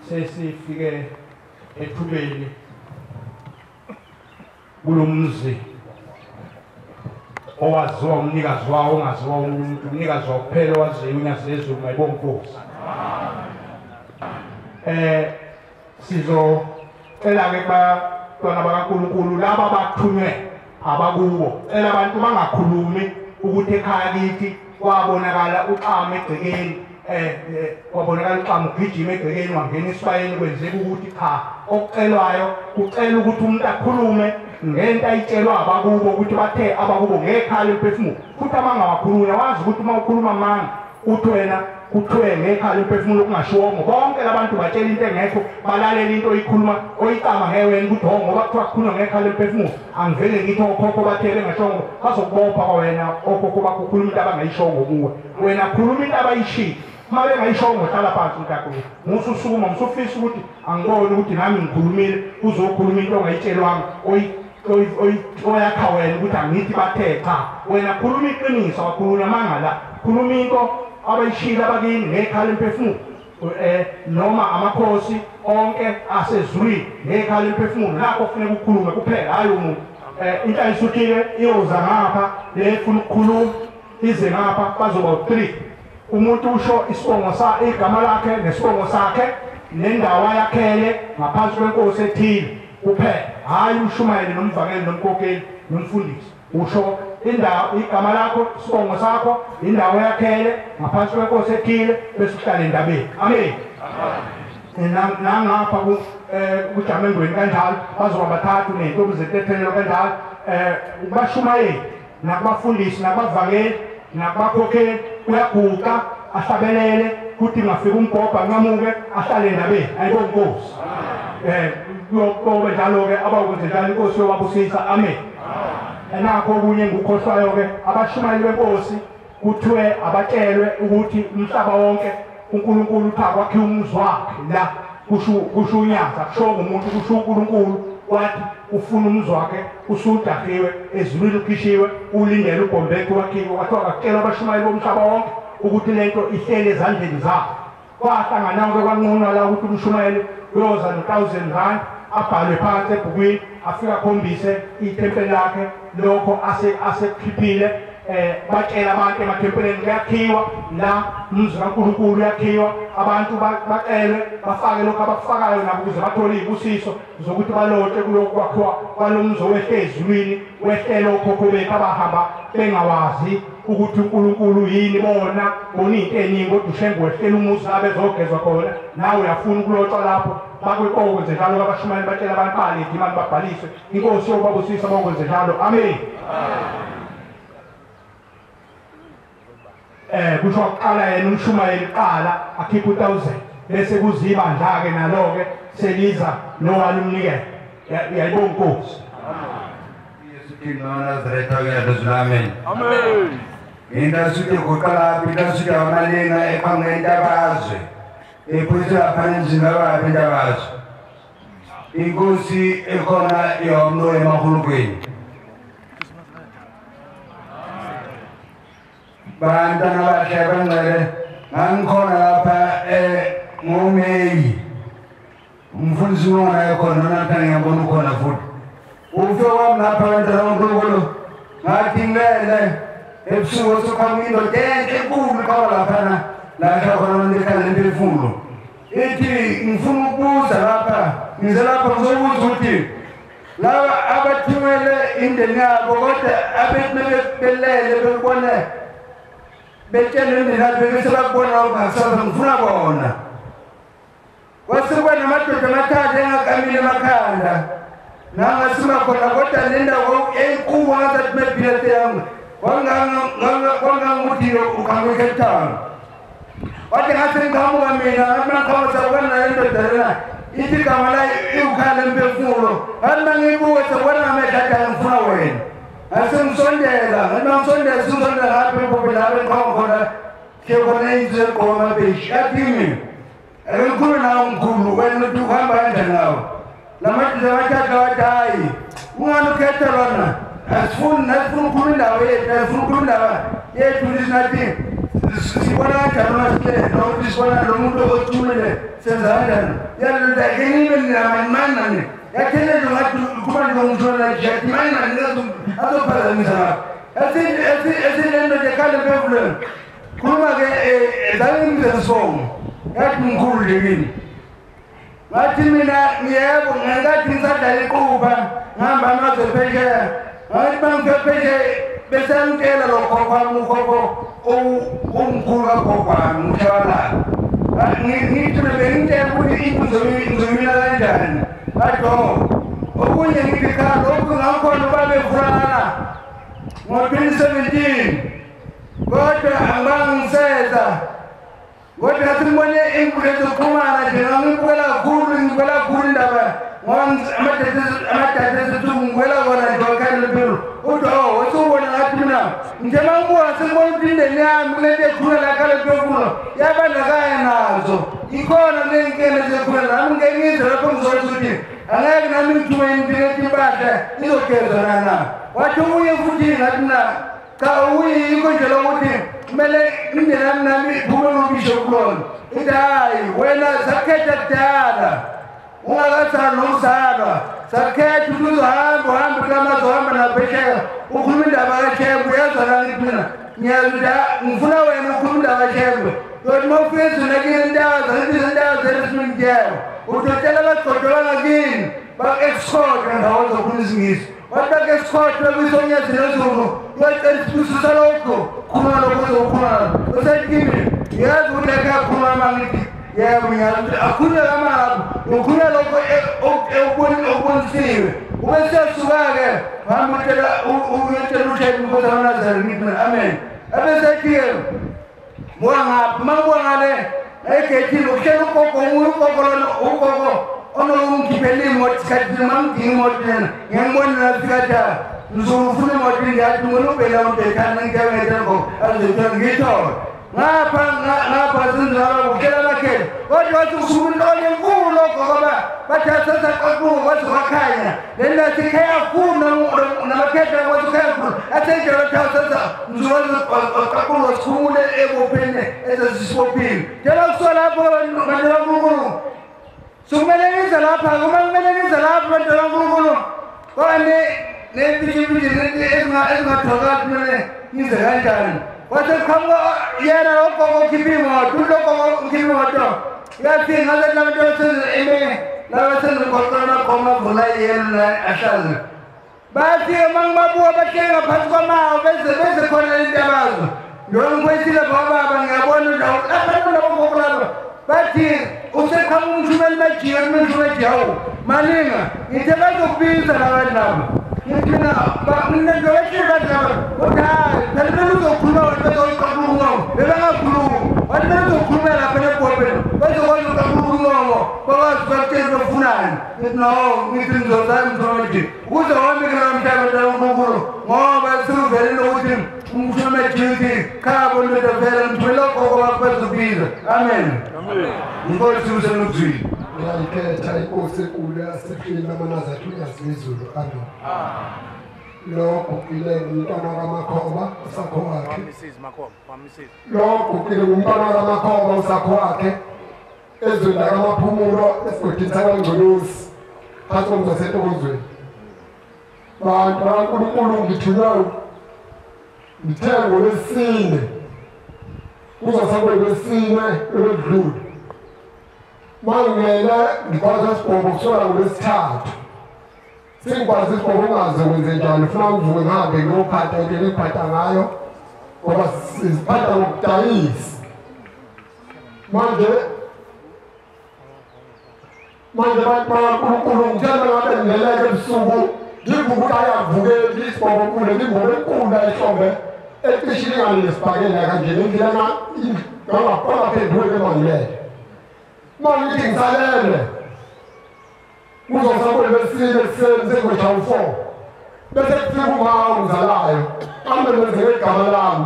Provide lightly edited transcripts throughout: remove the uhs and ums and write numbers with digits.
Sesifike ethubeni kulomzi owaziwa umnikazi wawo ongaziwa umuntu umnikazi wawo kuphela owaziyo unyazezulu mayibonga Nkosi. Sizocela ke bantwana bakaNkulunkulu laba bathunywe abakubo cela abantu bangakhulumi ukuthi ekhaya kithi kwabonakala uxama egcekeni kwabonakala uxama ugijima egcekeni wangena esibayeni kwenzeka ukuthi cha okucelwayo kucela ukuthi umuntu akhulume ngento ayitshelwa abakubo ukuthi bathe abakubo ngekhala emphefumulo futhi abangawakhuluma wazi ukuthi uma ukhuluma manga uthi wena kuthiwe ngekhala emphefumulo kungashiwongo bonke labantu batshela into engekho balalela into oyikhuluma oyicama ngewena ukuthi ho ngoba kuthiwa kukhulunywa ngekhala emphefumulo angivele ngithi okhokho bathele ngashongo bazokubopha kwawena okhokho bakukhuluma into abangayishongo kuwe wena khuluma into abayishilo uma bengayishongo hlala phansi mntakho mususukuma musufisa ukuthi angibone ukuthi nami ngikhulumile uzokhuluma into ongayitshelwanga oyakha wena ukuthi angithi bathe cha wena khuluma iqiniso wakhuluma mangala khuluma into abayishila abakini ngekhala emphefumulo noma amakhosi onke asezulwini ngekhala emphefumulo lapho kufanele ukukhulume kuphela hayi umuntu into ayisuthile iyoza ngapha lefuna ukukhuluma ize ngapha bazoba u3 umuntu usho isibongo sakhe igama lakhe nesibongo sakhe nendawo ayakhele ngaphansi kwenkosi ethile kuphela hayi umshumayeli nomvangeli nomkhokheli nomfundisi usho indawo igama lakho isibongo sakho indawo yakhele ngaphansi kwenkosi ethile bese uhlala endabeni amen nangapha kujamengweni kanjalo bazoba bathathu nentombi zetethelelo kanjalo bashumayeli nakubafundisi nakubavangeli nakubakhokheli uyaguqa ahlabelele kuthi ngafika umbhobha nqamuke ahlale endabeni ayibonga Nkosi kuyoba njalo-ke abakwenze njalo inkosi yobabusisa amen nakho okunye ngukhohlwayo ke abashumayeli benkosi kuthiwe abatshelwe ukuthi umhlaba wonke uNkulunkulu uthi akwakhiwe umuzi wakhe la kusho unyaza kushongo umuntu kusho uNkulunkulu wathi ufuna umuzi wakhe usudahiwe ezulwini ukhishiwe ulindele uGombethe wakhiwe kwathiwa akutshela abashumayeli bomhlaba wonke ukuthi lento ihlele ezandleni zabo kwahlangana-ke kwanqunwa la ukuthi umshumayeli uyoza no-1,000 abhalwe phansi ebhukwini afika akhombise ithempeli lakhe lokho asekhiphile batshela abantu emathempeleni kuyakhiwa la umuzi kaNkulunkulu uyakhiwa abantu bacelwe bafake lokho abakufakayo nabo ukuze bathole iy'busiso zokuthi balotshe kuyokwakhiwa kwalo muzi owehle ezulwini wehlele okhokho bethu abahamba bengawazi ukuthi uNkulunkulu yini bona into eningi kodwa ushengu wehlele umuzi la bezogezwa khona nawe uyafuna ukulotshwa lapho bakwekwenze njalo abashumayeli batshela abantu balethe imali babhaliswe inkosi yobabusisa bakwenze njalo amen kusho kuqala yena umshumayeli qala akhipha 1,000 bese kuziba njake nalo-ke seliza nowani umnikelo yayibonga Nkosi amen amen indasuthi kuqala indasuthi amalinga ephangentabazwe ephuthi aphana njingabaphi indabazwe inkosi ekhona yomno emahulukweni bantwana bahle bangcwele ngangikhona lapha ngoMeyi umfundisi wona ekhona namhlanje ngiyabona ukhona futhi ufike wami lapha bantwana uNkulunkulu ngathi ngilele ebusuku sokhanga indoda enkulu khona laphana la khona abantu ekhala emphefumulo ithi ngifuna ukubuza lapha ngize lapha ngizobuza ukuthi laba abathumele indeni yabo kodwa abebelele bebona betshele indeni yabo bese bakubona ungasaza ngifuna bona kwasekuba namadoda amathathu engakamile emakhanda nangasima khona kodwa le ndawo enkulu ngazathi mebhilete yami wanganguthi ukameketanga wathi ngathi ngiqhamuka mina ngathi mangikhamusa ukubona le ndoda lena ithi igama layo iwukhala emphefumulo ngathi mangiyibuke sekubona ngamehlatha ngifuna wena ngasengisondela ngathi mangisondela singisondela ngapha empopeni lapho engiqhama khona ke khona inzu egqoma beshi athi mina ngikhulu nawe mkhulu wena uthi uhamba kanjani nawe lamadoda amathathu wathi hayi ungani ukhetha lona asifuni ukhuluma indaba yethu asifuna ukhuluma indaba yethu nathi sibona kanjani masile nokuthi sibona lo muntu othumile senza kanjani yaloda ke nibe ninamanani yatheleza ngathi kuba ngizongithola nje manani azophazamisa ngapha esilento nje khale bevuleni khuluma ke zangimzesongo yathi mkhulu nje kimi ngathi mina ngiyebo ngathi ngisadlala iquba ngihamba amazwe phesheya ngathi bangifephe besangitshela lo khokho ukhokho umkhulu kakhokho umshawala ngithi bengitshela ukuthi into ngizomila kanjani ngathi okunye ngithi khalo okungakhona babevulana ngo-2017 kodwa angangiseza kodwa ngathi ngibone inkundla zokuxhumana nje ngangibukela kakhulu indaba amadata esethu ngibukela kona nje wakhanda impilo kodwa wasubona ngathi mina njengoba ngibuka sengibona ukuthi indeni yami kulento ekhulula lakhala emphefumulo yabandakanya nazo ikhona lenkinga ezekhulula nami ngeke ngizwe lapho ngizotha ukuthi angeke nami ngithume impilo ethi impahla izogezana na wathi uye futhi ngathi mina cha uyikho nje lokuthi kumele indeni yami nami iphume nobisho kulona ithi hayi wena sakhetha kudala ungakazali nomzalwa sakhetha ukuthi uhambe kulamazohamba naphesheya ukhuluma indaba kaShembe uyezwa nangithi mina ngiyazuda ngifuna wena ukhuluma indaba kaShembe kodwa uma ufika ezonakile indawo zeresmintiyelo utotshela abagodola ngakini bak-escort ndawo zokhuluma isingisi wathi bak-escort bekuyisonyezi nezulu uyacela isibusiso lokho khuluma lokho ozokhuluma usethi kimi ngiyazi ukuthi ekhakhuluma mangithi yebo ngiyazi akhulume kamabo ukhulume lokho okubonisiwe ubesiyasuka-ke uyetshela ushayeli inkosi yamanazareni ngithi mina amen abesethi-ke buka ngaphi uma ngibuka ngale egethini ukuhlela ugogo onokungikhiphela imoto isikhathi uma ngidinga imoto lena ngiyangibona nafikatha ngizofuna imoto ngiyathi ngonobhela umbhekhana ngitengetheko azothola ngiyithole ngapha sinzaba kuhlela abakhela kodwa wathi usuku intolo enkulu lokho ngoba bathi asesaqaquka wathi wakhanya lendathi ikhaya khulu namakhetha wathi ikhaya khulu asenjela wathi asesa mzuwaziqaquka wasikhumule ebopheni ezesisibophile njela kusuka lapho bantu bankulunkulu sukumele ngize lapha kuma kumele ngize lapha bantu bankulunkulu kodwa nepitshipitshi ezingathokali kumele ngize kanjani wathi qhamuka yena logogo ukhipha imoto ulogogo ukhipha imoto yafika ngathi labantu labasengigoqela amagqoma avula yena ahlaze bafika mangibabuka bahleli ngaphansi kwamawa beze khona into yabazo njengoba ngikwesile bababa ngiyabona ndawo abantu labogogo laba bathi useqhamuka umthumeli majiya malinga ngithe bazokubiza labantu laba ngithi mina ngiyowehluka kodwa hayi phela kumele uzokhuluma wena bezoyiqaquka bebangakhulumi wathi kumele uzokhuluma lapha nebhobheni bezokwazi uqaquka bakwazi bakutshela bafunani ngithi no ngithi ngizozama mthomedi ukuze wamikela mhlaba ntankulunkulu ngoba sikuvele nokuthi umthomedi khabo ndoda vele ngithumela ogogo bakho bezokubiza amen inkosi usenokuzwile ngiyayikhetha inkosi enkulu yasephini lamanazareni yazizulu amen lo gugile umntwana kaMakhoba usakho wakhe Mrs. Makhoba, Mrs. lo gugile umntwana kaMakhoba usakho wakhe ezweni lakaMaphumulo esigodini sakwaNgcolosi phansi komzasentokozweni bantu bakaNkulunkulu ngithunywa ngithe ngolwesine kuzosakwelwesine elodlule mangele ngikwazi isibhobo kusola ngolwesithathu singikwazi isibhobo ungaze wenze njani ufuna ngivuke ngihambe ngiyophatha into engiphatha ngayo ngoba siziphatha ngokudayisa manje bakaNkulunkulu ngithemba ngabe ngingeleke ebusuku ngivuke ukuthi ayavukeli isibhobo kule ngimbobe enkulu ehlombe eqishilingane nesibhakela kanje ngendlela ngaphenduleke mangilele mangithi ngisalele kuzosakwelwesine ekuseni sengoshaya u-4 bese kufika umama ongizalayo amemezeke igama lami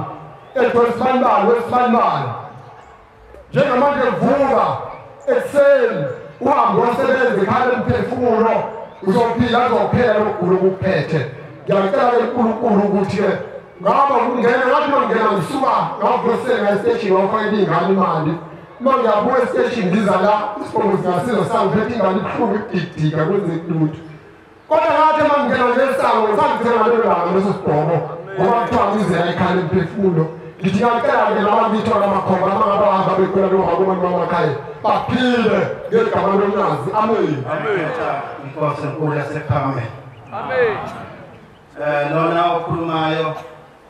ethiwa Sibanibani wesibanibani njengamanje vuka ekuseni uhambe wasebenza ekhaya emphefumulo uzophila azophela ukugula okuphethe ngiyacela uNkulunkulu ukuthi-ke ngaba ungena ngathi mangena ngisuka ngavusela estation wafayela ingane imali mangiyabuya estation ngiza la isibongo singasiza sangiphethe ingane ibuhlungu ikudidika kwenzeki lutho kodwa ngathi mangena ngesango sangithenga lelo langa leso sibhobo ngoba kuthiwa ngizela ekhaya emphefumulo ngithi ngiyacela-ke nabantu ngithiwa kaMakhoba abangabahamba bekhwela lohakumani bamakhaya baphile ngegama lomnazi amen inkosi enkulu yasekhame Amen. Lona okhulumayo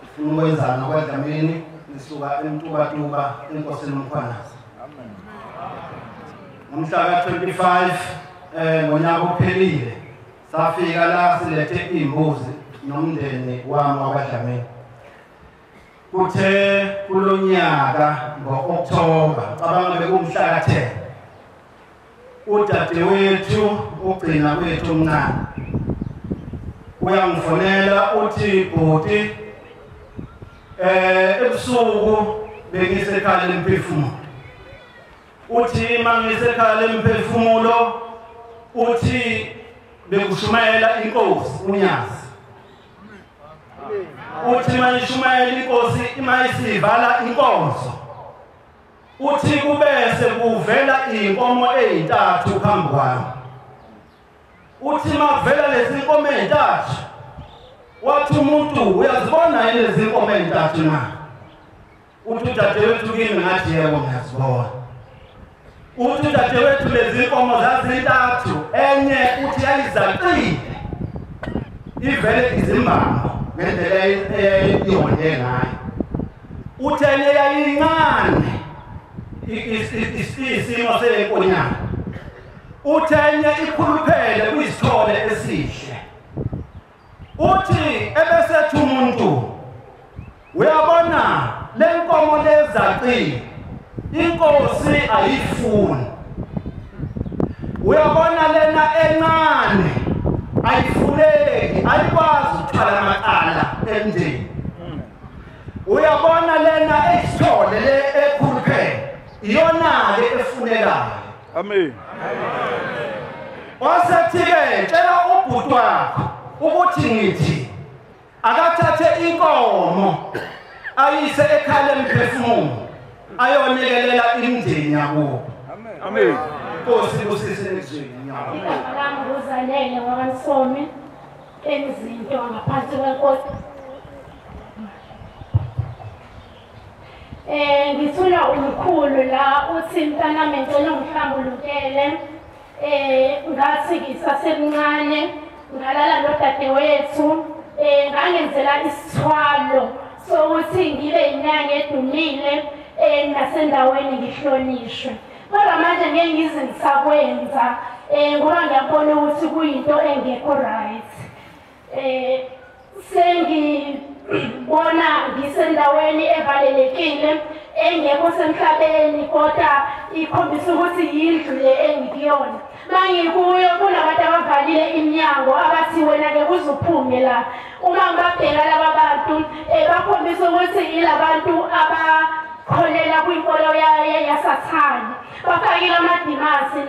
ufuna ukwenzana kwaDlamini lisuka eMtubatuba enkosini uMkhwanazi. Ngomhla ka-25 ngonyaka ophelile safika la silethe imbuzi nomndeni wami wakwaDlamini. Kuthe kulonyaka ngo-October cabanga bekumhla ka-10 udadewethu ugcina kwethu omncane uyangifonela uthi bhuti ebusuku bengisekhaya lemphefumulo uthi mangisekhaya lemphefumulo uthi bekushumayela inkosi uNyazi uthi mayishumayela inkosi imayisivala inkonzo uthi kubese kuvela inkomo ezintathu phambi kwami uthi makuvela lezi inkomo ezintathu wathi umuntu uyazibona lezi inkomo ezintathu na uthi dadewethu kimi ngathi yebo ngiyazibona uthi dadewethu lezi inkomo zazintathu enye uthi yayizaqile ivele izimbambo ngendlela eyayiyonde ngayo uthi enye yayincane isimo senkonyana uthenye ikhuluphele kwisithole esihle uthi ebesethu umuntu uyabona lenkomo lezaqile inkosi ayifuni uyabona lena encane ayifuneki ayikwazi ukuthwala amaqala emndeni uyabona lena esithole le ekhuluphele iyona ke efunekayo Amen. wasethi-ke tshela ubhuti wakho ukuthi ngithi akathathe inkomo ayise ekhaya lemphefumulo ayonikelela imindeni yakubo Amen. inkosi kusise ezweni Ngami nguzalele wakwaNsomi enizinto ngaphansi kwenkosi ngithula umkhulu la uthi mntanami ngicela ungihlambulukele ngathi ngisasemncane ngalala nodadewethu ngangenzela isithwalo sokuthi ngibe inyanga edumile nasendaweni ngihlonishwe kodwa manje ngeke ngize ngisakwenza ngoba ngiyabona ukuthi kuyinto engekho right sengibona ngisendaweni evalelekile engekho semhlabeni kodwa ikhombisa ukuthi yindlu le engikuyona mangikuyo kunabantu abavalile iminyango abathi wena ke uzuphume la uma ngibabheka laba bantu bakhombisa ukuthi yilabantu kholela kwinkolo yasathane bafakile amadimasi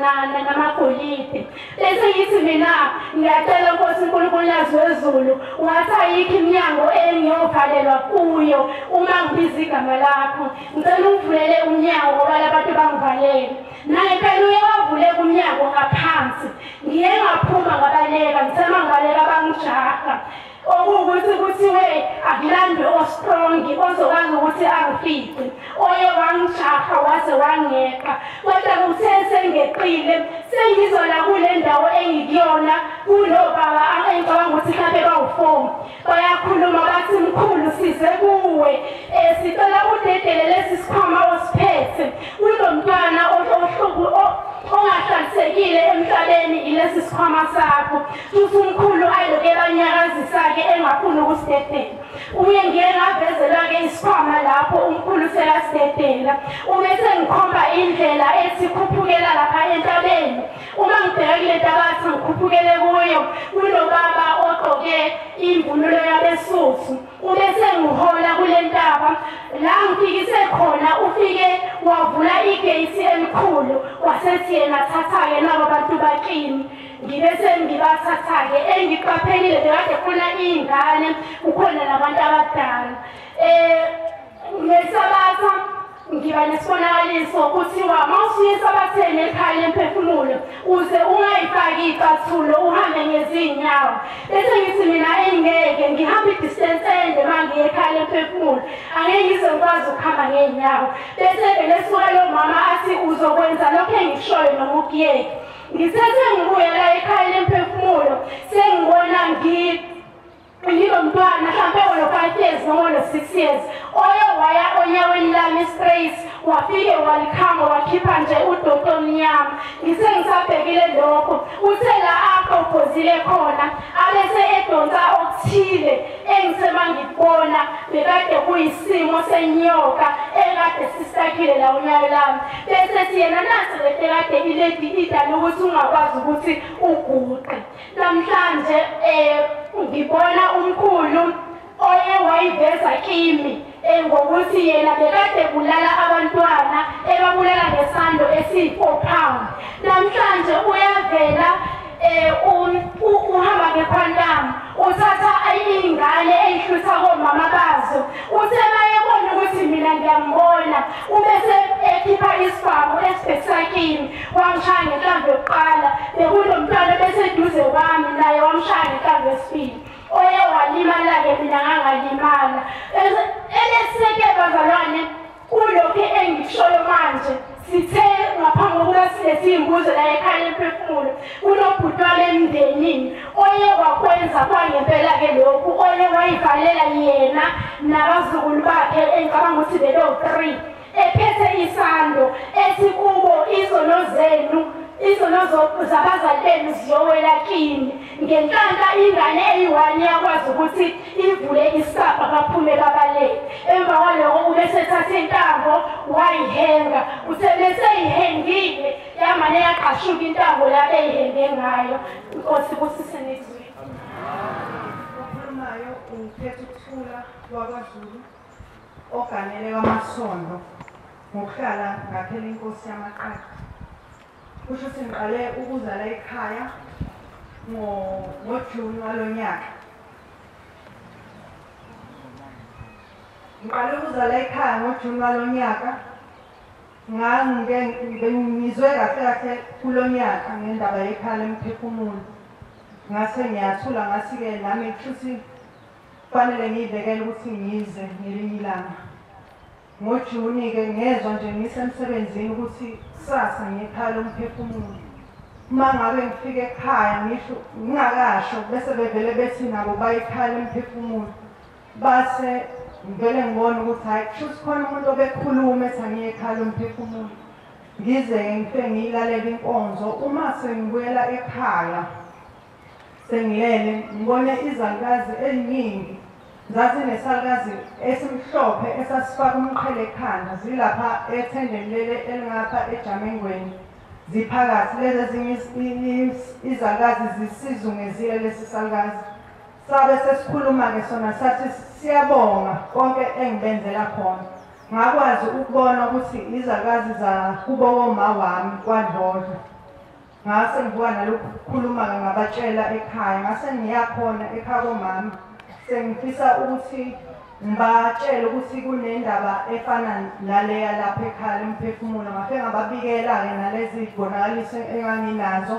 namagolide bese yithi mina ngiyacela Nkosi uNkulunkulu yazi wezulu wathi ayikho iminyango engiyovalelwa kuyo uma ngibiza igama lakho ngicela ungivulele umnyango ngoba labantu bangivalele naye phela uyawavule umnyango ngaphansi ngiye ngaphuma ngabaleka ngithema ngibaleka bangijaha okuwukuthi kuthiwe akulandwe ostrong ozokwazi ukuthi angifice oye wangijaha waze wangeqa kodwa kuthe sengeqile sengizola kule ndawo engikuyona kulobaba engicabanga ukuthi mhlawumbe bawu4 bayakhuluma bathi mkhulu size kuwe sicela udedele lesi sikhwama osiphethe kulomntwana ongahlalisekile emhlabeni ilesi sikhwama sakho futhi umkhulu ayiloke banyakazisa-ke engafuni ukusidedela uye ngiye ngavezelwa-ke isikhwama lapho umkhulu sekasidedela umese ngikhomba indlela ethi khuphukela lapha entabeni uma ngibheka kule ntabathi ngikhuphukele kuyo kulobaba ogqoke imvunulo yabesuthu umese ngihola kule ntaba la ngifikise khona ufike wavula igate elikhulu wasethi yena thatha-ke nabo bantu bakini ngibese ngibathatha-ke engiqaphelile bekade khona iy'ngane kukhona nabantu abadala ngesabatha ngiba nesibonakaliso kuthiwa mawusuye esabatheni ekhaya lemphefumulo uze ungayifaki icathulo uhambe ngezinyawo bese ngithi mina engeke ngihambe idistance ende uma ngiye ekhaya lemphefumulo angeke ngize ngikwazi ukuhamba ngey'nyawo bese belesuka lo mama athi uzokwenza lokho engikushoyo noma ukuyeke ngithethe ngibuyela ekhaya lemphefumulo sengibona ngilomntwana mhlawumbe ono-5 years noma ono-6 years oye waya onyaweni lami straight wafike walikhama wakhipha nje udoto omnyama ngise ngisabhekile lokho uthe la apho uphozile khona abese edonsa okuthile engisema ngibona bekade kuyisimo senyoka ekade sisakhile la unyawo lami bese siyena nasi lekade iledi idala ukuthi ungakwazi ukuthi uguqe namhlanje ngibona umkhulu oye wayiveza kimi ngokuthi yena bekade bulala abantwana ebabulala ngesando esi4 pound namhlanje uyavela uhamba ngekhwantamu uthatha iy'ngane ey'hlutha komama bazo uthe mayebona ukuthi mina ngiyambona ubese ekhipha isibhamu esibhekisakini wangishaya ngenhlamvu yokuqala bekunomntwana bese eduze kwami naye wamshaya ngenhlamvu yesibili oye walimala-ke mina ngangalimala eleseke bazalwane kulokhu engikushoyo manje sithe ngaphambi kokuba silethe iy'mbuzo la ekhaya lemphefumulo kunobhutwana emndenini oye wakwenza kwangempela-ke lokhu oye wayivalela yena nabazukulu bakhe engicabanga ukuthi belo-3 ephethe isando ethi kubo izono zenu izono zabazali benu ziyowela kini ngenhlanhla ingane eyi-1 yakwazi ukuthi ivule isabha baphume babaleke emva kwaloko ubese ethatha intambo wayihenga uthe beseyihengile yamane yaqashuka intambo la eyihenge ngayo Nkosi kusise nezwi okhulumayo ukhetha ukuthula kwaKwaZulu oganele kwamasondo ngokuhlala ngaphela inkosi yamaqaqa kusho ukuthi ngiqale ukuzala ekhaya ngoJuni walonyaka ngiqale ukuzala ekhaya ngoJuni walonyaka ngizwe kahle kulonyaka ngendaba yekhaya lemphefumulo ngase ngiyathula ngathi-ke nami futhi kufanele ngiyibekele ukuthi ngize ngelinye ilanga ngoJuni-ke ngezwa nje ngisemsebenzini ukuthi kusasa ngekhaya lomphefumulo uma ngabe ngifike ekhaya ngisho ngingakasho bese bevele bethi nabo bayikhaya lomphefumulo base ngivele ngibone ukuthi hayi kusho khona umuntu obekhuluma ethi angiye ekhaya lomphefumulo ngize-ke ngifike ngiyilalela inkonzo uma sengibuyela ekhaya sengilele ngibone izalukazi eziningi zazinesalukazi esimhlophe esasifaka umqhele ekhanda zilapha ethendeni leli elingapha ejamengweni ziphakathi lezi ezinye izalukazi zisizungezile lesi salukazi sabe sesikhuluma-ke sona sathi siyabonga konke engibenzela khona ngakwazi ukubona ukuthi izakazi zakubo woma wami kwaDlodlo. Ngase ngibuka nalokhu kukhuluma ngabatshela ekhaya, ngase ngiyakhona ekhaya komama sengifisa ukuthi ngibatshele ukuthi kunendaba efana naleya lapha ekhaya emphefumulo. Ngafike ngababikela-ke nalezi zibonakaliso enganginazo.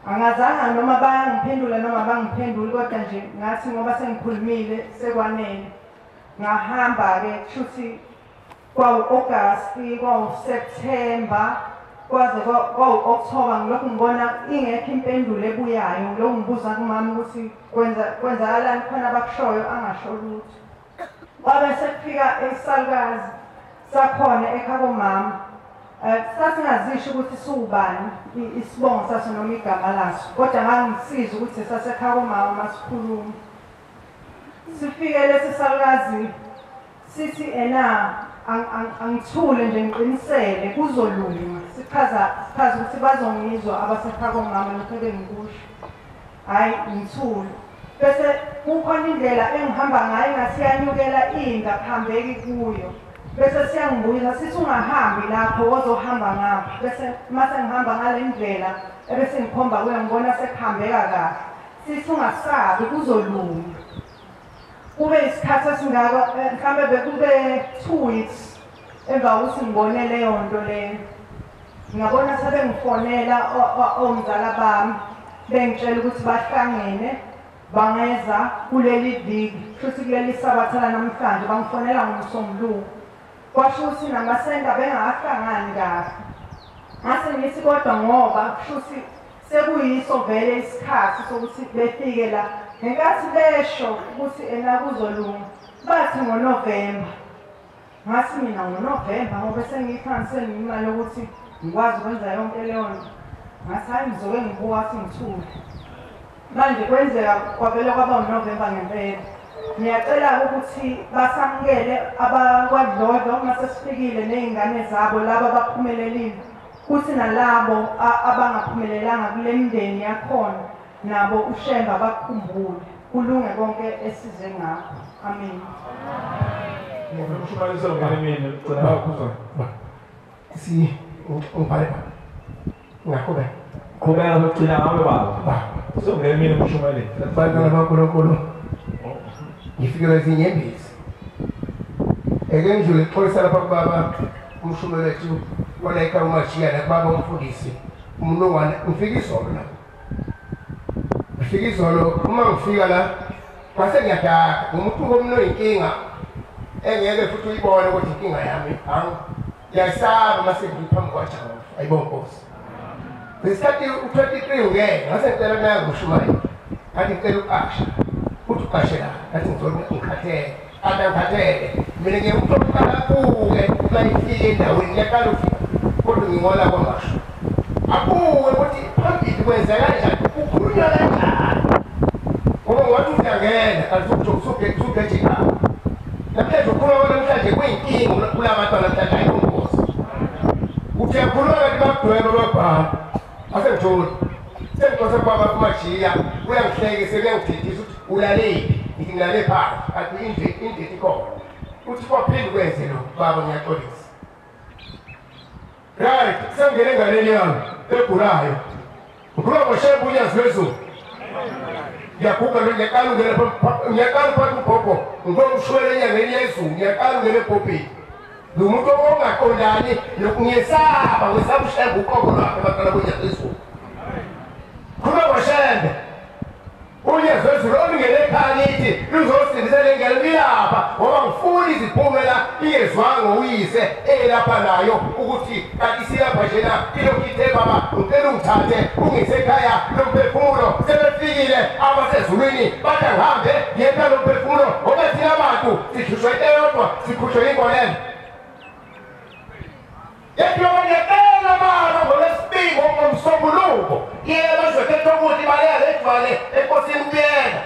Angazanga noma bangiphendula noma bangiphenduli, kodwa nje ngathi ngoba sengikhulumile sekwanele. Ngahamba-ke kushuthi kwawu-August, kwawu-September, kwaze kwawu-October ngilokhu ngibona ingekho impendulo ebuyayo. Ngilokhu ngibuza kumama ukuthi kwenzakalani khona abakushoyo angasho lutho. Kwabe sekufika isalukazi sakhona ekhaya komama. Sasingazisho ukuthi siwubani isibongo saso noma igama laso, kodwa ngangisiza ukuthi sasekhaya komama masikhuluma. Sifike lesi salukazi sithi angithule nje ngiqinisele kuzolunga. Sichaza ukuthi bazongizwa abasekhaya komama lokho bengikusho. Hayi ngithule. Bese kukhona indlela engihamba ngayo ngathi yanyukela ingaphambeki kuyo. Bese siyangibuyisa sithi ungahambi lapho ozohamba ngapha. Bese mase ngihamba ngale ndlela ebese ngikhomba kuye ngibona sekuhambeka kahle. Sithi ungasabi kuzolunga. Kube isikhathi esingaka mhlambe bekube 2 weeks emva kokuthi ngibone leyo nto leyo. Ngabona sebengifonela omzala bami bengitshela ukuthi bahlangene bangeza kuleli viki, futhi kuleli sabatha namhlanje bangifonela ngomsombuluko. Kwasho ukuthi namasenda bengahlangani kahle. Ngase ngithi kodwa ngoba futhi sekuyiso vele isikhathi sokuthi befike la. Ngenkathi besho ukuthi kuzolunga bathi ngoNovember. Ngathi mina ngoNovember ngoba sengikhansele imali ukuthi ngikwazi ukwenza yonke leyo nto. Ngathi hayi ngizoke ngibuka ukuthi ngithule. Manje kwenzeka kwavele kwaba uNovember ngempela. Ngiyacela ukuthi basamukele abakwaDlodlo mase sifikile nezingane zabo laba abaphumelelile. Kuthi nalabo abangaphumelelanga kule mindeni yakhona nabo uShemba bakhumbule. Kulunge konke esize ngakho. Amen. Ngikushumaliso ngelimini ngicela ukuzwa. Si ubhale. Ngakho Qhubeka lokugcina ngawe baba. Uzongelimini umshumayeli. Bantwana baNkulunkulu. Ngifikele izinyembezi. Eke ngidlule xolisa lapha kubaba umshumayeli wethu wona ekhaya uMashiya nakubaba umfundisi. Umnongwane ufika izolo la. Ufika izolo uma ngifika la kwase ngiyadaka umuntu omnoyinkinga engeke futhi uyibone ukuthi inkinga yami ngiyasaba mase ngiphambi kwaJehova. Ayibonke Nkosi. Ngesikhathi u-23 ungena ngase ngicela naye ngushumayeli. Kanti ngicela uqasha. Uthi uqashe la. Ngathi ngizona ngikhathele. Ngikhathele. Mina ngiyumthokala kuke mayifike endaweni ngiyaqala ufika. Kodwa ngingola kwamasho. Abuke ukuthi phambili kwenza kanjani ukhulunywa kanjani. Ngoba ngathi uyangena kanti usuke njena. Namhlanje ukhuluma namhlanje kuyinkinga kulabantwana namhlanje ayinkosi. Uthi yakhuluma kanti bakudweba babhala. Asengithola. Sengikhosa kwaba kuMashiya uyangihlekisa kuyangididisa ukuthi ulaleli. Ngithi ngilale phansi. Kanti indidi ikhona. Uthi kwaphinde kwenze lo baba ngiyaxolisa. Right, sengene ngaleli yami egulayo. Ukhuluma ngoShemba unyazwezulu. Ngiyaguga lo ngiyaqala phansi uBhobho. Ngizomshwela enyangeni yezulu, ngiyaqala ungene ebhobheni. Lo muntu ongaqondani ngiyesaba uShemba uqobo lwakhe baqala kunyazwezulu. Khuluma ngoShemba. Unyazwezulu olungene ekhaya lithi luzosindisa lengelo liyapha ngoba ngifuna iziphumela ingezwanga uyise elapha nayo ukuthi kanti silapha njena ilokithe baba ngicela ungithathe ungisekhaya lomphefumulo sebefikile abasezulwini bathi ngihambe ngiyephela lomphefumulo ngoba thina abantu sihlushwe eyodwa sikhushwe inkolelo. Yekuyona ngiyacela baba ngolesibili ngomsombuluko yebo sizokhetha ukuthi ibaleka ledvale enkosini kuyena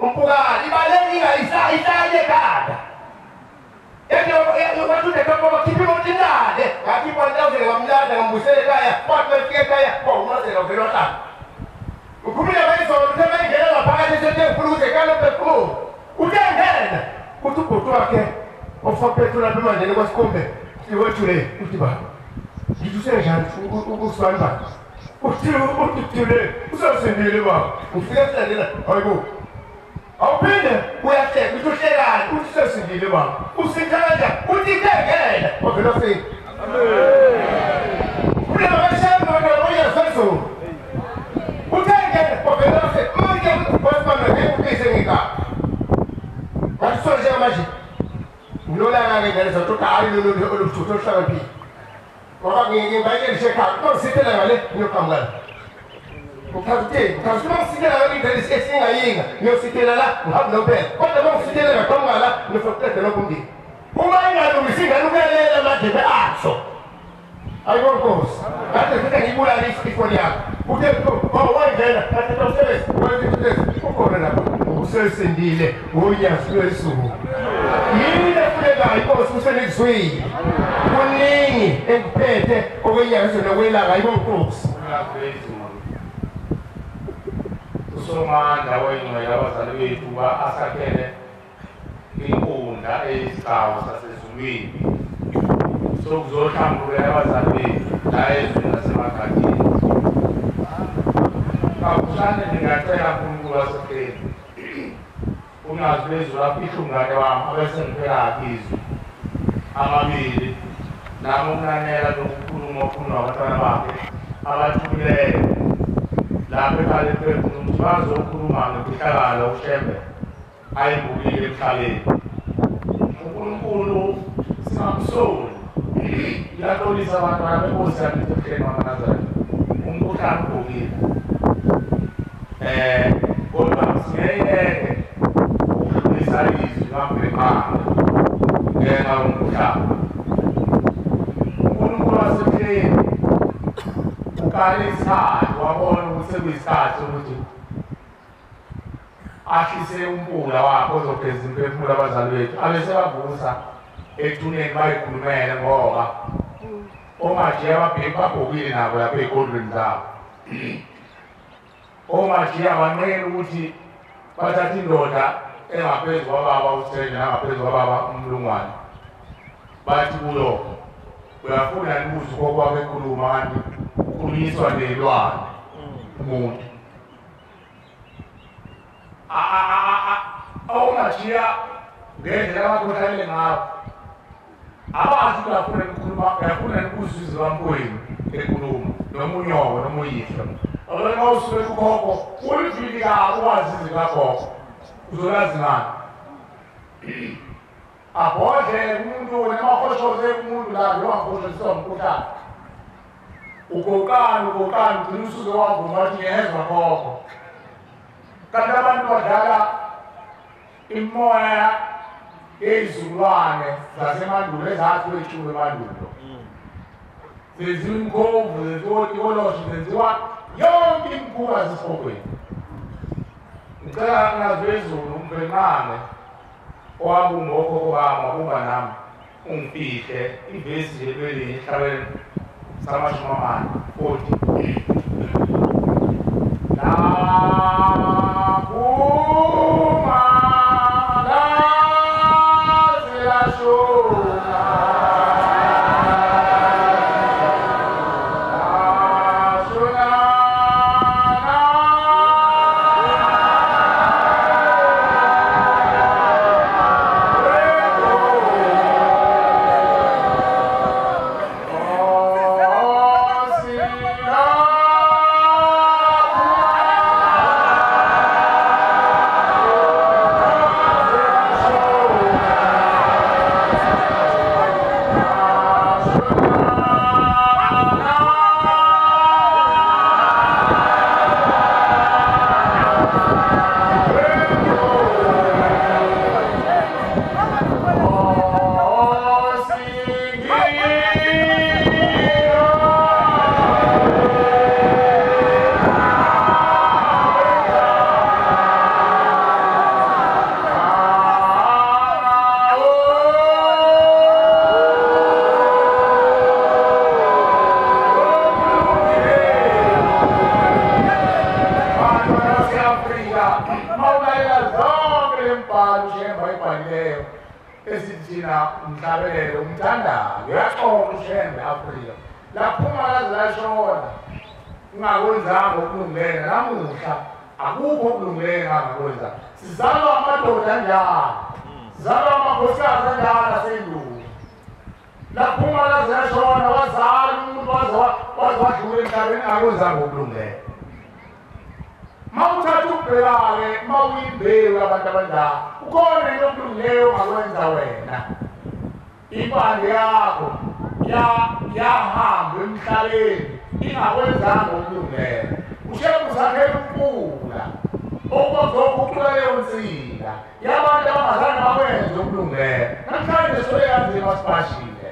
umpukani ibaleka ingayihlale ekhaya. Yekuyona bakhiphe imoto inade ngakhipha 1000 ngamlanda ngambuyisela ekhaya bathi befike ekhaya umazela uvele wahlala. Ukhulumile bayizolo uthe bayingena ngaphakathi sethe ufuna ukuze ekhaya lomphefumulo uthe ngena uthi ubhuti wakhe ofaphetula bemandleni kwasikhombe siwethule uthi baba ngithusenjani ukusibamba uthule usasendile baba ufike silandela hayibo awuphinde uyahleka uthi uhlekani uthi usasendile baba usikhanja uthi ikengela wavela ufike ulabashamba oyezezulu uthengele wavela ufike manje wasibamba ngekubise ngekapa wasisole njengamanje ngilolanga-ke ngale zokuthi hayi oluthutho oluhlakaniphile ngoba ngingayelishe ekhaya uma ngisithela ngale ngiyoqhamukala ukhazi uma ngisithela ngale indlela esingayinga ngiyosithela la ngihambe nophela kodwa uma ngisithela ngaqhamuka la ngiyoqeda lokho umndeni uma ingalungisi ingane ukuyalela amadlebe aso hayibo nkosi kade fika ngiyibulala ifoni yakho uthe wayingena kathetha usebenzi wenza ukhona lapha usesendile unyazi lwesuku yini efulekayo inkosi usenekuzwile kuningi engiphethe okwenyazo nokwelanga hayibo nkosi usomandla wengcwele abazali bethu asakhele inkundla eyisigcawu sasezulwini sokuzohlambulula abazali bethu la ezweni nasemagadini kakushane ngingacela uNkulunkulu wasekheni ungazi bezulu afihle umngane wami abesengiphela izwi amabili nami ukunanela nokukhuluma okhuluma abantwana bakhe abathumileyo lapho ekhaleni kwethu ukuthi bazokhuluma ngemfihlakalo ushembe ayibukile emhlabeni uNkulunkulu singamsoli uyaxolisa abantwana benkosi yakithi ebuhleni wamaNazaretha umkhuhlane ubhokile kodwa singeyeke ukudlulisa izwi ngaphambi ngenxa yomkhuhlane uNkulunkulu wasekheni ukale isikhathi wabona ukuthi sekuyisikhathi sokuthi ahlise umpula wakho ozogeza imphefumulo abazali bethu abesebavusa ethuneni bayikhulumele ngoba omajiya ababheki babhokile nabo lapha ey'kolweni zabo omajiya banqena ukuthi bathathe indoda engaphezu kwababa uSenje nangaphezu kwababa uMlungwane bathi kulo uyafuna nibuze kokwabo ekhuluma kanti ukhulunyiswa nelwane umuntu omajiya ngendlela abakhohlakele ngabo abazi ukuthi uyafuna ukukhuluma uyafuna ukuzizwa kampweni ekhuluma noma unyoko noma uyihlo uma usuke kukhokho ulivili kabi wazi izwi kakhokho uzolazi ngani abhodle umuntu nemakhoshoze umuntu la ngiwakhoshosisa umkhuhlane ukokani ugcina usuke wavuma wathi ngiyezwa khokho kanti abantu badlala imoya ey'zukulwane zasemandulo ezathi wetshumi emandulo zenziwa imkhovu zenziwa ikolosho zenziwa yonke imikhuba zesihokweni ngicela ngazwezulu umfencane owabumba okhokho bami wabumba nami ungifihle ivesi nje lwelinye ehlabeni samashumi amane 40 umhlabelelo umthandayo uyaxoxa ushembe Afrika laphuma laze lashona ungakwenzanga okulungileyo namuhla akukho okulungileyo angakwenza sizalwa amadoda anjalo sizalwa amakhosikazi anjalo asendulo laphuma laze lashona wazala umuntu waze emhlabeni akwenzanga okulungileyo mawuthatha ubhekake mawuyimbewu abantu abanjalo ukhona into okulungileyo ongakwenza wena impande yakho yahamba emhlabeni ingakwenzanga okulungileyo ushebe uzakhela ukula okuzokucula leyo nsika yabantu abangazange bakwenze okulungileyo namhlanje sole kanzima sibashile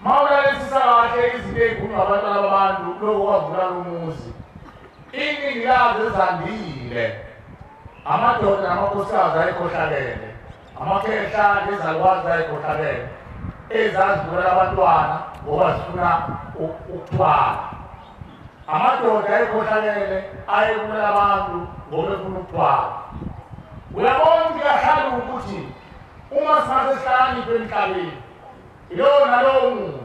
mawulalisisa kahle izinto ey'khulunywa abantwana babantu lokhu kwavula lumuzi iningi lazo ezandile amadoda namakhosikazi ayikhohlakele amakhehla nezalukwazi ayikhohlakele ezazivulela abantwana ngoba zifuna ukuthwala amadoda ayikhohlakele ayevulela abantu ngoba efuna ukuthwala uyabona kuyahlala ukuthi uma singaze sihlakaniphe emhlabeni yilowo nalowo muntu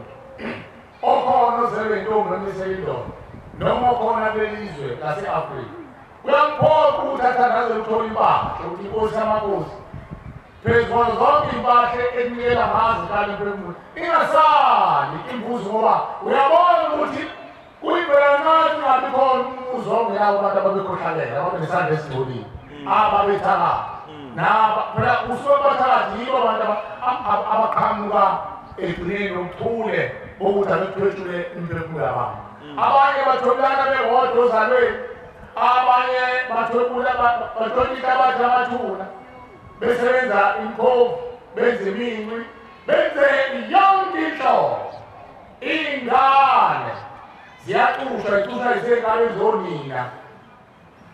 okhona ozelwe intombi emisele indoda noma okhona belizwe lase-Afrika uyamphoqa ukuthi athandaze ukuthola impahla ukuthi inkosi yamakhosi phezu kwazo zonke impahla ekunikela ngazo kale emphefumulo ingasali imbuzo ngoba uyabona ukuthi kuyivela nathi ungabi khona umuzi ongenabo abantu ababekhohlakele abanesandla esidolile ababethakala phela usuke bathakathi yibo abantu abaqhamuka ekugcineni nobuchule bokuthi abekuthwetshule imphefumulo yabantu abanye bathobelana behodwa ozalweni abanye bathobelika abathi amathuna besebenza inkhovu benze iminqwi benze yonke inhlobo iy'ngane ziyacushwa icusha zisey'ngane zonina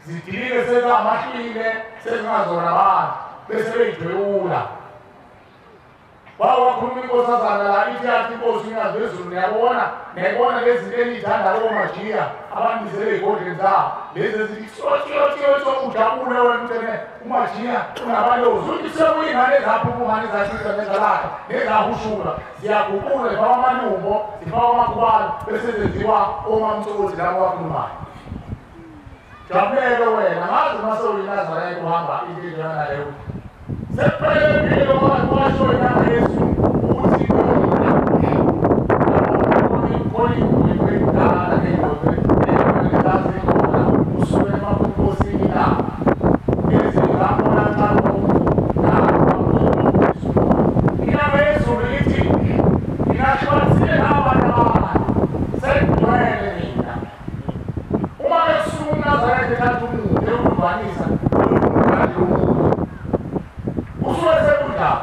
zidilike sezingamahlwile sezingazona abantu bese bey'dwewula wakhuluma inkosazana la ithi yathi inkosi ingazwezulu niyayibona lezi zinto eniy'thanda komajiya abambizele ey'godleni zabo lezi ezithi sotiyotiyoto ujabule wena utene umajiya unabalozi uthi sekuyingane ezaphupungane ezashisa nezalahla nezahushula ziyaguqula zifaka amanumbo zifaka amakhubalo bese zenziwa omamtsotsi labo wakhulumayo jabuleke wena ngazi masewuyinazarete uhamba into naleyo sephelelile washo inyanga yesu ukuthi kolikudala nezazikhona usuke emabunkosini la ezingamonanqano inyanga yesu lithi ngingashwathile abantu sengigcwele mina uma besuka uNazarete enathi umuntu ewuvanisa usuke sekudala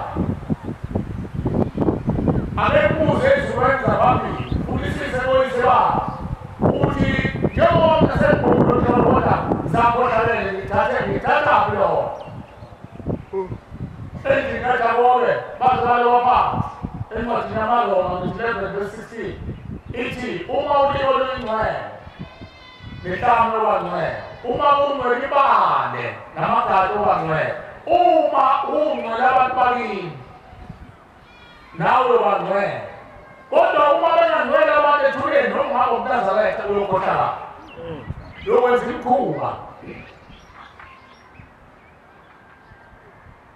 abebuze eziwenza phambili ulisise boyise babo ukuthi njengoba sekubonakala zakhohlalele ngithathaphi lona endingathaboke bazalowa phansi encwadini yamaloma 11:16 ithi uma ulimo luyingcwele nehlamo wangcwele uma ungcwele ibane namagadi wangcwele uma ungcwele abantu bakini nawe wangcwele kodwa uma bengangcwele abantu ethuleni noma ngokuNazaretha uyokhohlakala yokwenza imikhuba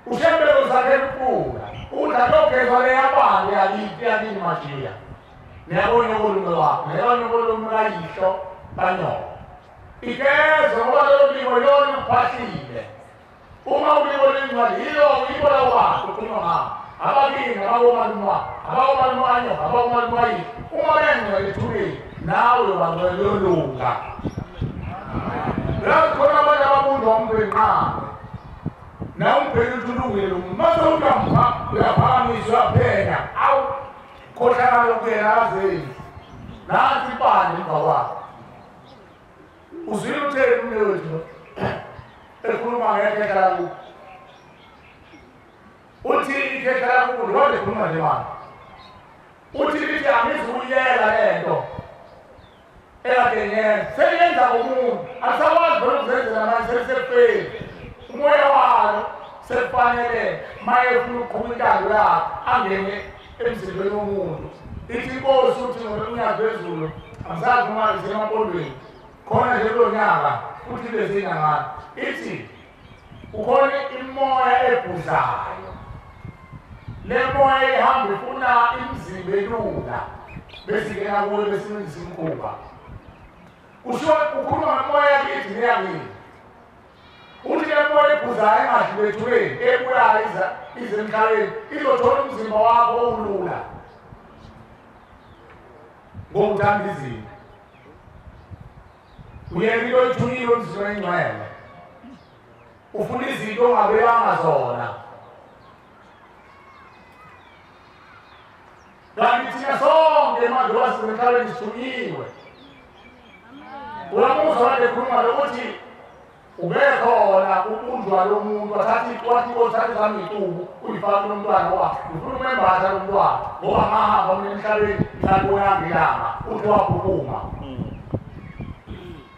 ushembele uzakhela ukula udlalogezwa leyabande yakini majiya niyabona ukulume wakho niyabona ukulume kayihlo kanyoko igeze ngoba lelo limo lona uphahlile uma ulimo lingcwele yibo lawo wakho ukhuluma ngabo ababini abawomalume wakho abawomalume kanyoka abawomalume kayihlo uma bengcwele ethuleni nawe wangcwele yolunga khona abantu ababunjwa umbenqane nawe umbheke ukuthi ulungile umuntu mase uyampha uyaphakamiswa uyaphenya awu khohlakala kuyena azenzi nansi ibande emva kwakho uzwile utheni umnewethu ekhuluma ngekhehla lakubo uthi ikhehla lakubo lode ekhuluma nje manje uthi lithi angizuyela lento elakenyenza seliyenza komuntu asakwazi vele ukuzenzela manje selisefeli umoya walo sefanele mayefuna ukuqhubeka intando yakhe angene emzimbeni womuntu ithi inkosi uthi ngonyaka wezulu angisazi uma isemapondweni khona nje lo nyaka futhi lezina ngani ithi ukhona imoya ebhuzayo le moya ihamba ifuna imizimba elula bese ngena kuwe besebenzisa imkhuba kusho ukhuluma ngomoya kithi neyakini uthi le moya ebhuzayo engadlulethweni ebuya ize emhlabeni izothola umzimba wakho olula ngokuthanda izinto uyekile oyithulile umzimba engcwele ufuna izinto ongabekanga zona kanti thina sonke manje wasemhlabeni sithunyiwe uyamuzwa kade khuluma lokuthi ubekhona ubunjwa lomuntu wathatha zami itubu uyifaka nomntwana wakhe ufuna umembatha lomntwana ngoba ngahamba mina emhlabeni ngakuyanga ilanga uthi waphukuma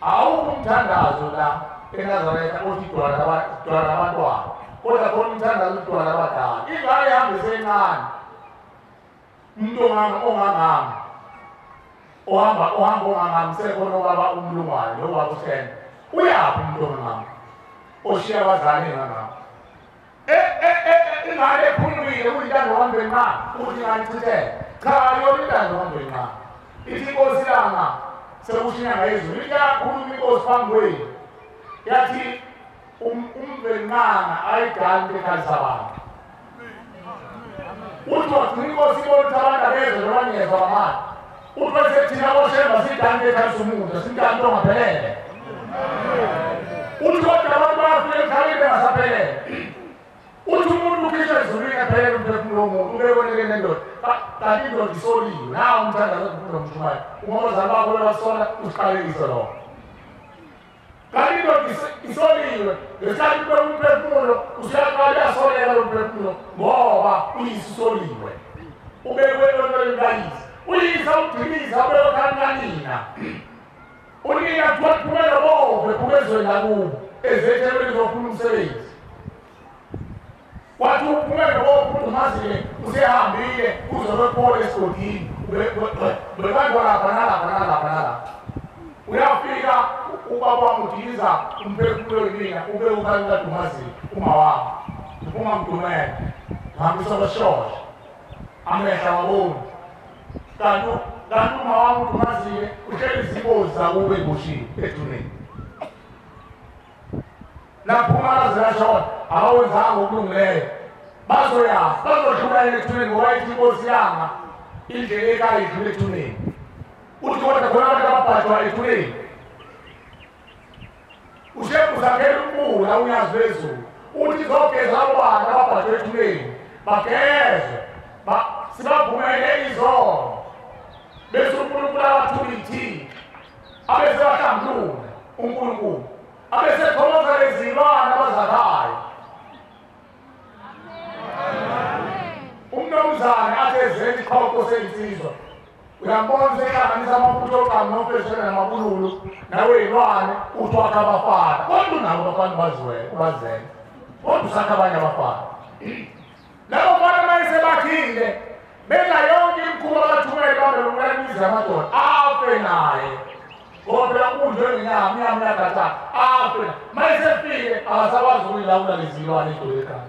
awukho umthandazo la eNazaretha othi idwala labantwana kodwa khona umthandazo udwala labadala ingane ihambe sencane umuntu ongangami ohamba ongangami sekhona okwaba umlungwane nokwaba uthena uyaphi umuntu ongangami oshiya abazali engangami ingane ephumile uyintando wambeni na ukuthi ingane ichithele cha yona intando wambeni na ithi inkosi langa sekusho inyanga yezulu ithi yakhuluma inkosi phambi kwenu yathi umvenqanga ayidali into ekhalisa abantu uthi wagcina inkosi ibona ukuthi abantu abeze noma niyezwa kamani uthi bese thina koshemba sidali into ekhalisa umuntu sintando into ongaphelele uthi kodwa abantu bayafika emhlabeni bengasaphelele uthi umuntu ukhishwa ezulwini aphelele umphefumulo womuntu ubeboneke nendoda kanti indoda isoliwe nawo umthandazo okuphula umshumayo umabazali bakho bebasola usiqalekiso lokho kanti indoda isoliwe ngesikhathi ube umphefumulo usuyaqala uyasolela lo mphefumulo ngoba uyise usoliwe ubekwe entolweni kayise uyise awudiliza ubekwe kanina unina kuthiwa kuphumela bove kukezweni lakubo ezethelweni zofuna umsebenzi wathi uphumele wophuthumazile usehambile uzobephola esigodini bebanjwa lapha nalapha uyafika ubaba wami udiliza umphefumulo wemina ube ukhalukadumazile uma wami ungamdumele hambisa bashosha amehla waboni kanti uma wami udumazile uhleli izinkozi zakube engoshiwe ethuneni naphuma ziyashona abawenzanga okulungileyo bazoyazi bazohlulela ethuneni ngoba ithi inkosi yanga indlela ekhaya idlule ethuneni uthi kodwa khona abantu ababhajwa ethuneni ushebuzakela umbula unyazi lwezulu uthi zogeza abo bantu ababhajwe ethuneni bagezwe sibavumele izono bese uNkulunkulu abathula ithini abese bahlambulule uNkulunkulu abese kholoza lezilwane abazalayo umnumzane athi ezeni iqhoqo sensizwa uyambona sehlanganisa amafutha oqhamu nofeshela namabululu naweyilwane uthi wakha abafana kodwa unabo abafana ubazele kodwa usakha abanye abafana labo bana mayisebakhile benza yonke imikhuba abathumele bambelungela imizi yamadoda afe naye ngoba phela kunjwe ngenyama yakatha afe mayisefile akasakwazi ukuyilawula lezilwane idole ekhaya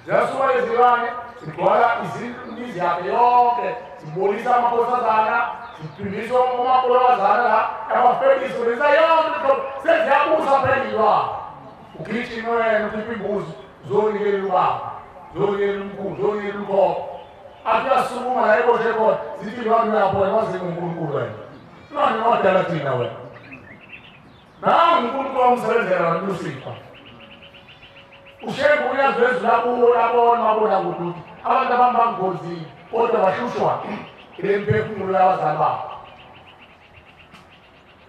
ziyasuka lezilwane zigcwala imizi yakhe yonke zibonisa amakhosazana ziphindisa umakholwazana la abafeliso lenza yonke seziyabusa phela iyilwane ugijime wena ukhipha imbuzi zonikela ubaba zonikela umkhulu zonikela ukhokho athi uyasukuma la eboshe khona zithi lwana uyabona wazinga uNkulunkulu wena nani wadala thina wena nangu uNkulunkulu wamsebenzela noLucifer ushembe uyazweza labona wabona ukuthi abantu abambangozini kodwa bahlushwa ile mphefumulo yabazali babo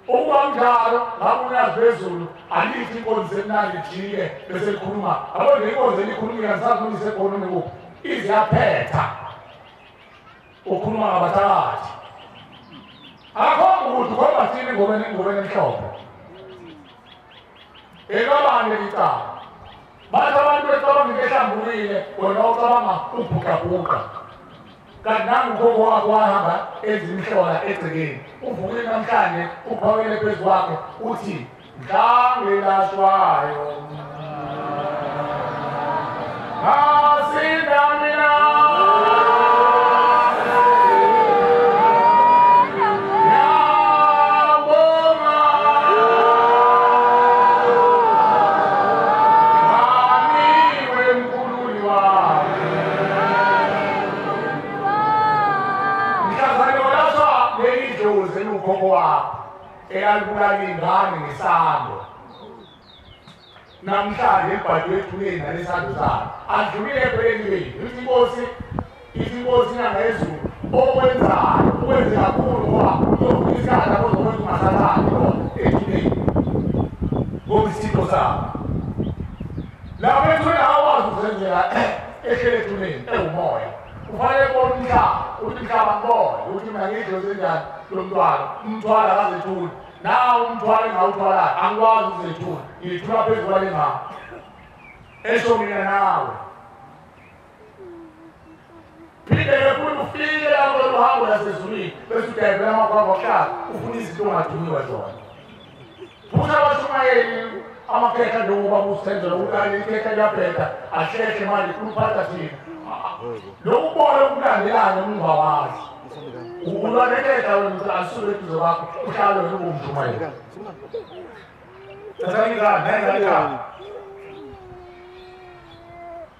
ukuba njalo ngabe uyazwezulu alithi inkonzo emnandi jike bese likhuluma abone inkonzo elikhuluma yazazi ukuthi sekhona ngoku iziyaphetha ukhuluma ngabathakathi akho ukuthi ngoba thini ngobene emhlophe ekabane licala bathi abantu becabanga ehlambulile wena ucabanga ubhuqabhuqa kanti nangugogo wakho wahamba ezimhlola egcekeni uvuke namhlanje uphawele phezu kwakhe uthi ngelashwayo asinda mina eyalibulala ingane ngesando namhlanje ebhadwe ethuleni nalesando salo adlulile ebeleni inkosi nangezulu okwenzayo ukwenze kakhulu ngoba uyofuna isikhathi abozokwenza ungasathandi lona ethuleni ngokusitho sabo lapho ethuleni akakwazi ukuzenzela ehlele ethuleni ewumoya kufanele bona umhlaba ukuthi umhlaba ngibone ukuthi mina ngidloze njani kulo mntwana umthwala akazethuli nawo umthwala engawuthwalayo angikwazi ukuzethula ngiyithula phezu kwale ngapha esho mina nawe phinde-ke futhi ufike lapho luhambo lasezulwini bese udayivela amakhwava okuhlala ufuna izinto ongadumiwe zona futhi abashumayeli amakhetha njengoba busenzela ukuthi ikhetha liyabheda ahleshe manje kuluphatha thina lokubona okulandelayo ungawazi ulwanekeza wena ukuthi asuke eduze kwakho uhlale wena ubumshumayeli tathanikani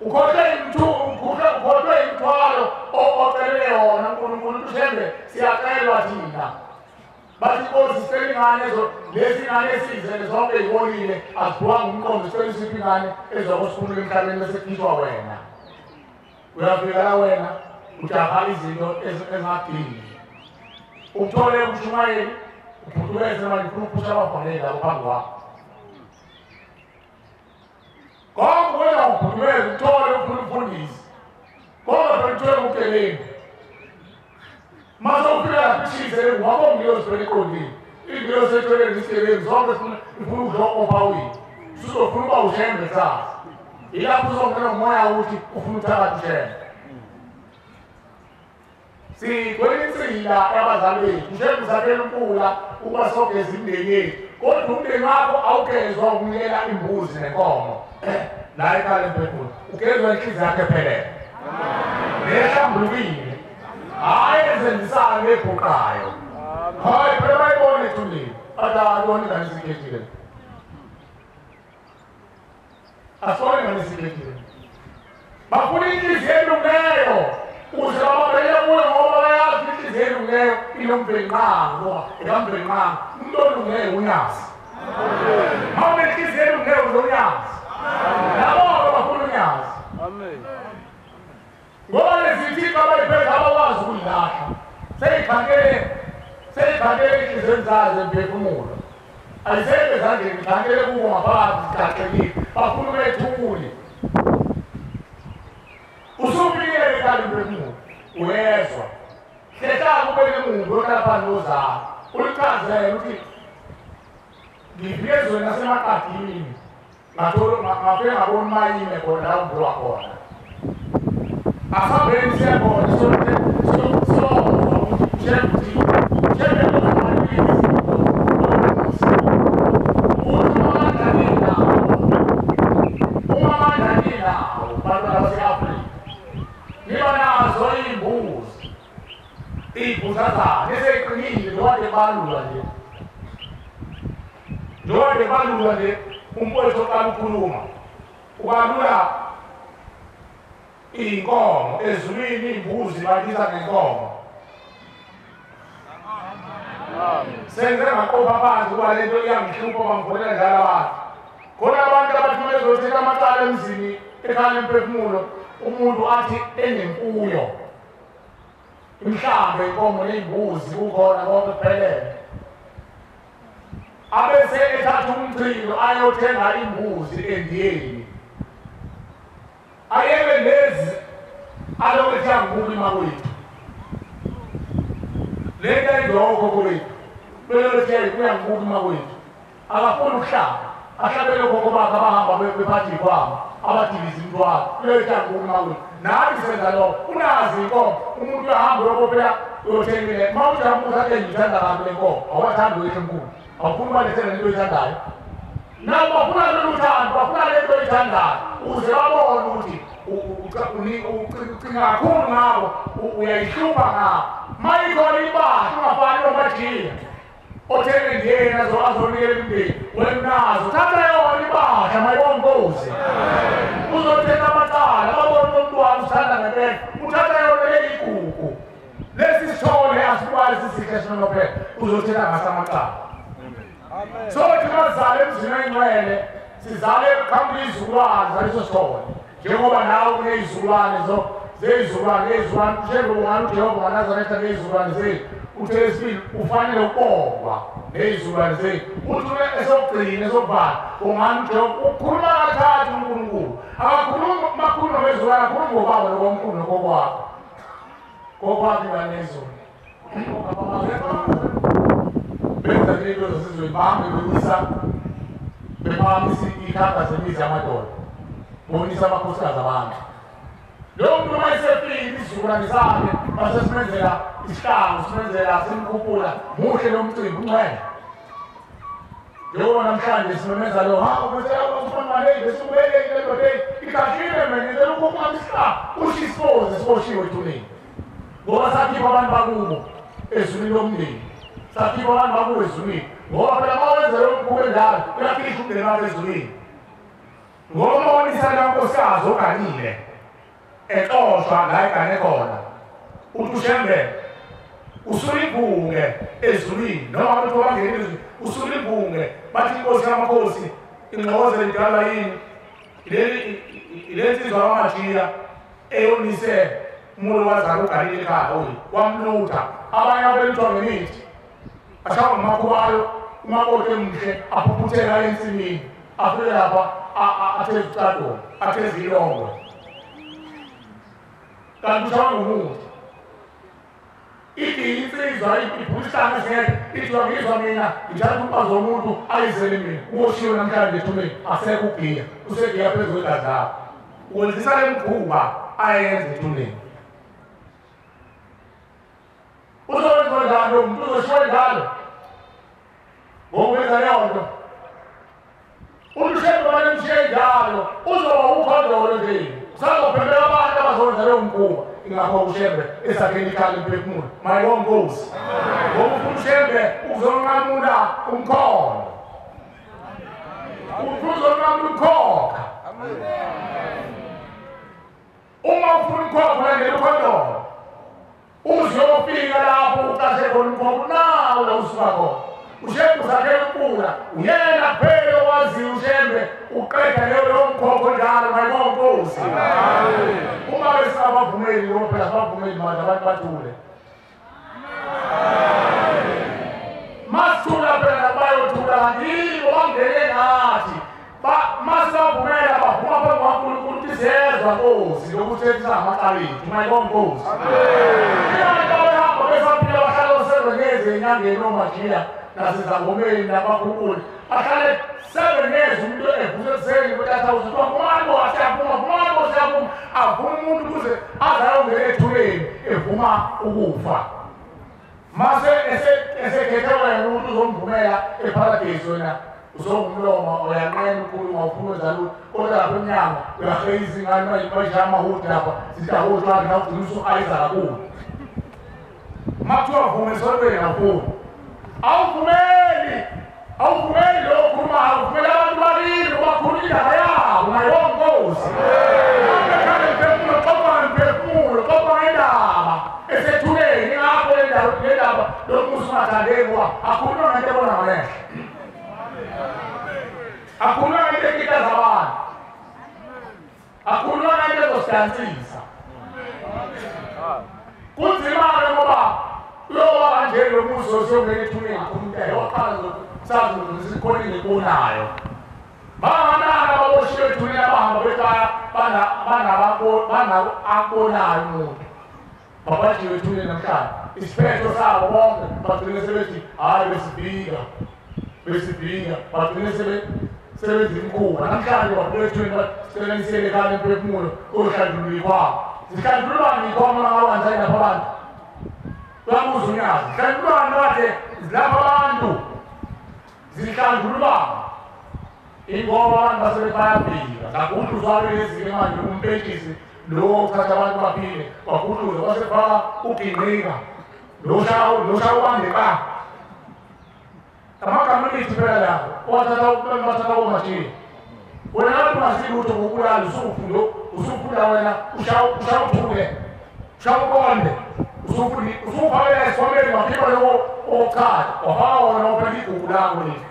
ukhohlwe imithwalo opelele yona uNkulunkulu uthembe siyacelwa thina bathi inkosi sicela ingane lezi ngane esizele zonke yibonile azibhuwanga umqondo sicela isiphi ingane ezokosiphumula emhlabeni bese kukhishwa wena uyafika la wena ujaha izinto ezingadingi uthole umshumayeli uphuthuweze manje ufuna ukuphusha ababhaleli labo phambi kwakho konke wena uphuthuweze uthole ufuna umfundisi konke phela uthole ukeleni mase ufika lapho ishizele wabo ngiyozi phela eqondile ingiyozi etholeni isikeleni zonke ufuna ukudla opawini usuzofuna uba ushembe sasa ilapho uzongena umoya ukuthi ufuna uthakathi ushembe sigwelinsila abazali bethu njengoba uzakhela umpula ukuba sogeza imindeni yethu kodwa umndeni wakho awugezwa ukunikela imbuzi nenkomo la ekhaya emphefumulo ugezwa inhliziyo yakhe ephelele nehlambulukile hhayi ezenzisayo nebhuqayo hayi phela bayibone ethulile adalibona ingane esikhethile asibone ingane esikhethile bafuna inhliziyo elungileyo ukuze bababele kuyo ngoba bayazi inhliziyo elungileyo inomvelingqango ngoba ikamvelingqango umuntu olungileyo unyazi ma unenhliziyo elungileyo uzonyazi nabo bafuna unyazi ngoba lezithixo abayiphethe abakwazi ukuyilahla seyikhangele ey'nhliziyweni zayo zemphefumulo ayisekho ezandleni ikhangele kubo ngaphakathi zigaqekile bafuna ubethule usufikile ekhaya emphefumulo uyezwa hlehlaka ubeke emuva uyokhala phansi nozalo ulichazele ukuthi ngifike ezweni nasemakadini ngafike ngabona umayime khona la umbulo wakhona asabheni siyabona balula nje umpolisi oqala ukukhuluma ubalula iy'nkomo ezulwini iy'mbuzi bakiza ngenkomo senze ngaqopha phansi kuba le nto iyangihlupha bangifonela njalo abantu khona abantu abathi bezothetha amacala emzini ekhaya emphefumulo umuntu athi enemfuyo imhlambe inkomo ney'mbuzi kukhona konke kuphelele abese ethatha umchilo ayothenga imbuzi endiyeni ayebe lezi alokuthi angibuki makwethu le nto ayidokho kwethu belokuthi kuyangibuki makwethu akafuni ukuhlaba ahlabele khokho bakhe abahamba bephathi ikhwama abadiviza intwalo kuletha ngokumakulo nathi senza lokho unazi inkomo umuntu uyahamba uyobophela uyothengile uma uthi umuntu ake ngithanda kabi le nkomo awathandi wethu enkulu awufuni ubalethele lento oyithandayo nabo bafuna loluthando bafuna lento oyithandayo ukuze babone ukuthi ucinga kakhulu ngabo uyayihlupha ngabo mayikhona ibahla ungafani nomajiya othenge ndiyena azonikela imndeni wenazo thatha yona ibahla mayibongozi uzothenga amacala babone umuntu wami usithanda ngempela uthatha yona leyigugu lesi sithole asikwazi isihle sinonophela uzothenga ngasamacala sothi bazale emzini engcwele sizale phambi izizukulwane zaleso sithole njengoba nawe kuneyizukulwane zeyizukulwane njengoba uJehova waNazaretha neyizukulwane zethu uthe lesibili ufanele ukubongwa neyizukulwane zethu uthi esokugcina esokubhala ungani uJehova ukhuluma kathathu uNkulunkulu akakhulumi makhulu nomezukulwane akhuluma ngobaba nokomkhulu nokokwakho kokwakho nganezulu benza into zasezweni bahambe bewisa bephakamisa ikhanga zemizi yamadoda bonisa amakhosikazi abantu lowo muntu uma esefile isizukulwane sakhe basesimenzela isihlangu simenzela simkhuphula muhle lo mcimbi ungcwele njengoba namhlanje simemeza lo besibuyele endodeni ikhashile mengenzela ukukhupha isihlangu usho isiboze siboshiwe ethuneni ngoba sakhipha abantu bakubo ezulwini lomndeni sakhipha abantu bakubo ezulwini ngoba phela uma wenza lo mkhubo enjalo uyakhishwa umndeni wakho ezulwini ngoba uma wonisana kankosikazi oganile exoshwa la egane khona uthi ushembe usulibhunge ezulwini noma abantu bangena ezulwini usulibhunge bathi inkosi yamakhosi ingxokozela idala yini ile nsizwa kaMajiya eyonise umuntu wazala uganile ekhaya wamlutha abanye abelutha ngemithi ashaya ngamakhubayo umakoti emhle aphuphuthela ensimini afike lapha atheza ucado atheza ilongo kanti ushaya ngomuthi ithi insizwa iphulishana esinye ithi wangizwa mina ngithatha umfazi womuntu ayizele mina uboshiwe namhlanje ethuneni asekho ugiya usegiya phezu kwegazi lakho ukwenzisa le mkhuba ayenze ethuneni uzokwenza njalo umuntu uzoshiwe njalo ngokwenza leyo nto ulushengo banemshiye njalo uzoba ukhondolo nje usazophemela abantu abazokwenza leyo mkhuba ingakho ushembe esakheni ikhali emphefumulo mayibongozi ngoba ufuna ushembe uzonqamula umkhono uzonqamula umkhokha uma ufuna umkhokha ulandela ukhondolo uzofika lapho uqashe khona umkhokha nawo la usuka khona ushembe usakhela ukula uyena kuphela owaziyo ushembe uqeda leyo mkhokho njalo mayibongozi uma besabavumeli ngoba phela sabavumeli manje abantu bathule masithula phela bayothula kanti wangene nathi masabavumela bavuma phambi kwaNkulunkulu ukuthi siyezwa Nkosi lokuthi esingamaqalithi mayibongozi abantu besaphila bahlala usebengeze enyangeni oMajiya nasezangomeni nabakhulunkulu bahlale sebengeze umuntu evuze ekuseni ukuthi athawuze kuthiwa vumani siyavuma avuma umuntu ukuze aze ayongena ethuleni evuma ukufa mase esekhethe wena umuntu uzomvumela eparadesi wena uzongumloma uyanqena ukhuluma ufuna wenza lutho kodwa lapha emnyango uyaheya izingane bayishaya amahudi lapha zidakotshwana nawugcina usu-ayiza kakhulu uma kuthiwa vume esolweni awufuni awuvumeli lo okhulumayo uvumela abantu bakini ubakhuluma indaba yabo mayibongozi akhale mphefumulo xoxa mphefumulo xoxa ngendaba esethuleni ngapho le ndaba lomusa ungathandeki kuba akhuluma ngento ebona ngamehlo akhuluma ngento ekitaza abantu akhuluma ngento ezosidansisa kunzima-ke ngoba lowa kanje lo muso siyongena ethuneni akhulumela waqala sazi ukuthi sikhona ngikunayo banganaka baboshiwe ethuneni abahamba bekhaya banakubonayo umuntu babashiwe ethuneni namhlanje isiphetho sabo bonke bagcine sebethi hhayi besibhika bagcine sebenza imikhuba namhlanje wafulethweni selenisele kanye emphefumulo ohlandlululi kwabo zihlandlululwane yikhoma ngawanjani lapha abantu uyabuza unyazi zihlandlululwane kade zilapha abantu zihlandlululwane ingoba abantu basebefika zaguhluzwa lezike manje umpetshisi lo uthatha abantu baphile waguhluzwa basefaka uginqika lo ubandeka amagama amithi phela lapho wathatha omashini wena lapho ungasili ukuthi ngokubulala usufunda wena ushawuphule ushawukonde usufakela esikhwameni wakhipha lowo okhala wafaka wona ophela igugu lakho leli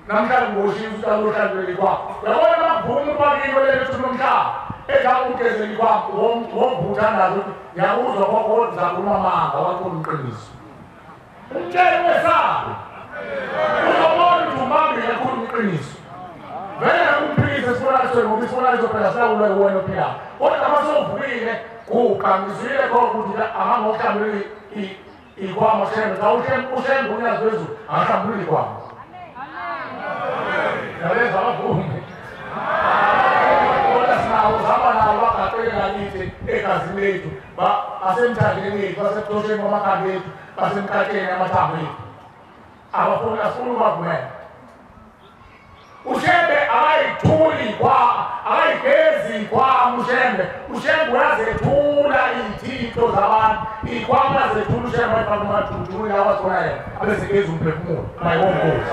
namhlanje ngoshiya uhlanguleli kwakho uyabona makuvume ubakilo leli ukuthi nomhlaba ekakugezeli kwakho womvutha nazo ukuthi ngiyakuzwa khokho zakhuluma amanga wakhona iqiniso umtshele wesabe uzobona ukuthi umambi yakhuluma iqiniso vele umphilise sibonaliswe ngoba isibonaliso phela sawulwe wena ophilayo kodwa masovukile guqa ngizwile khokho ukuthi amangohlambuleli ikwama shembe xa ushembe unyazi wezulu angahlambuleli ikwama yabenza abavume kodwa sinawo zama nawo bagaqele ngakithi egazini lethu asemthandeni ethu basebutosheni kwamakhambi ethu basemkhatheni amathambo ethu abafuni asifuna ubavumela ushembe akayigezi ikwama ushembe uyazethula iy'thixo zabantu ikwama yazethula ushembe ayifaka umathutuli lawo azibona yena abezegezi umphefumulo mayewonkosi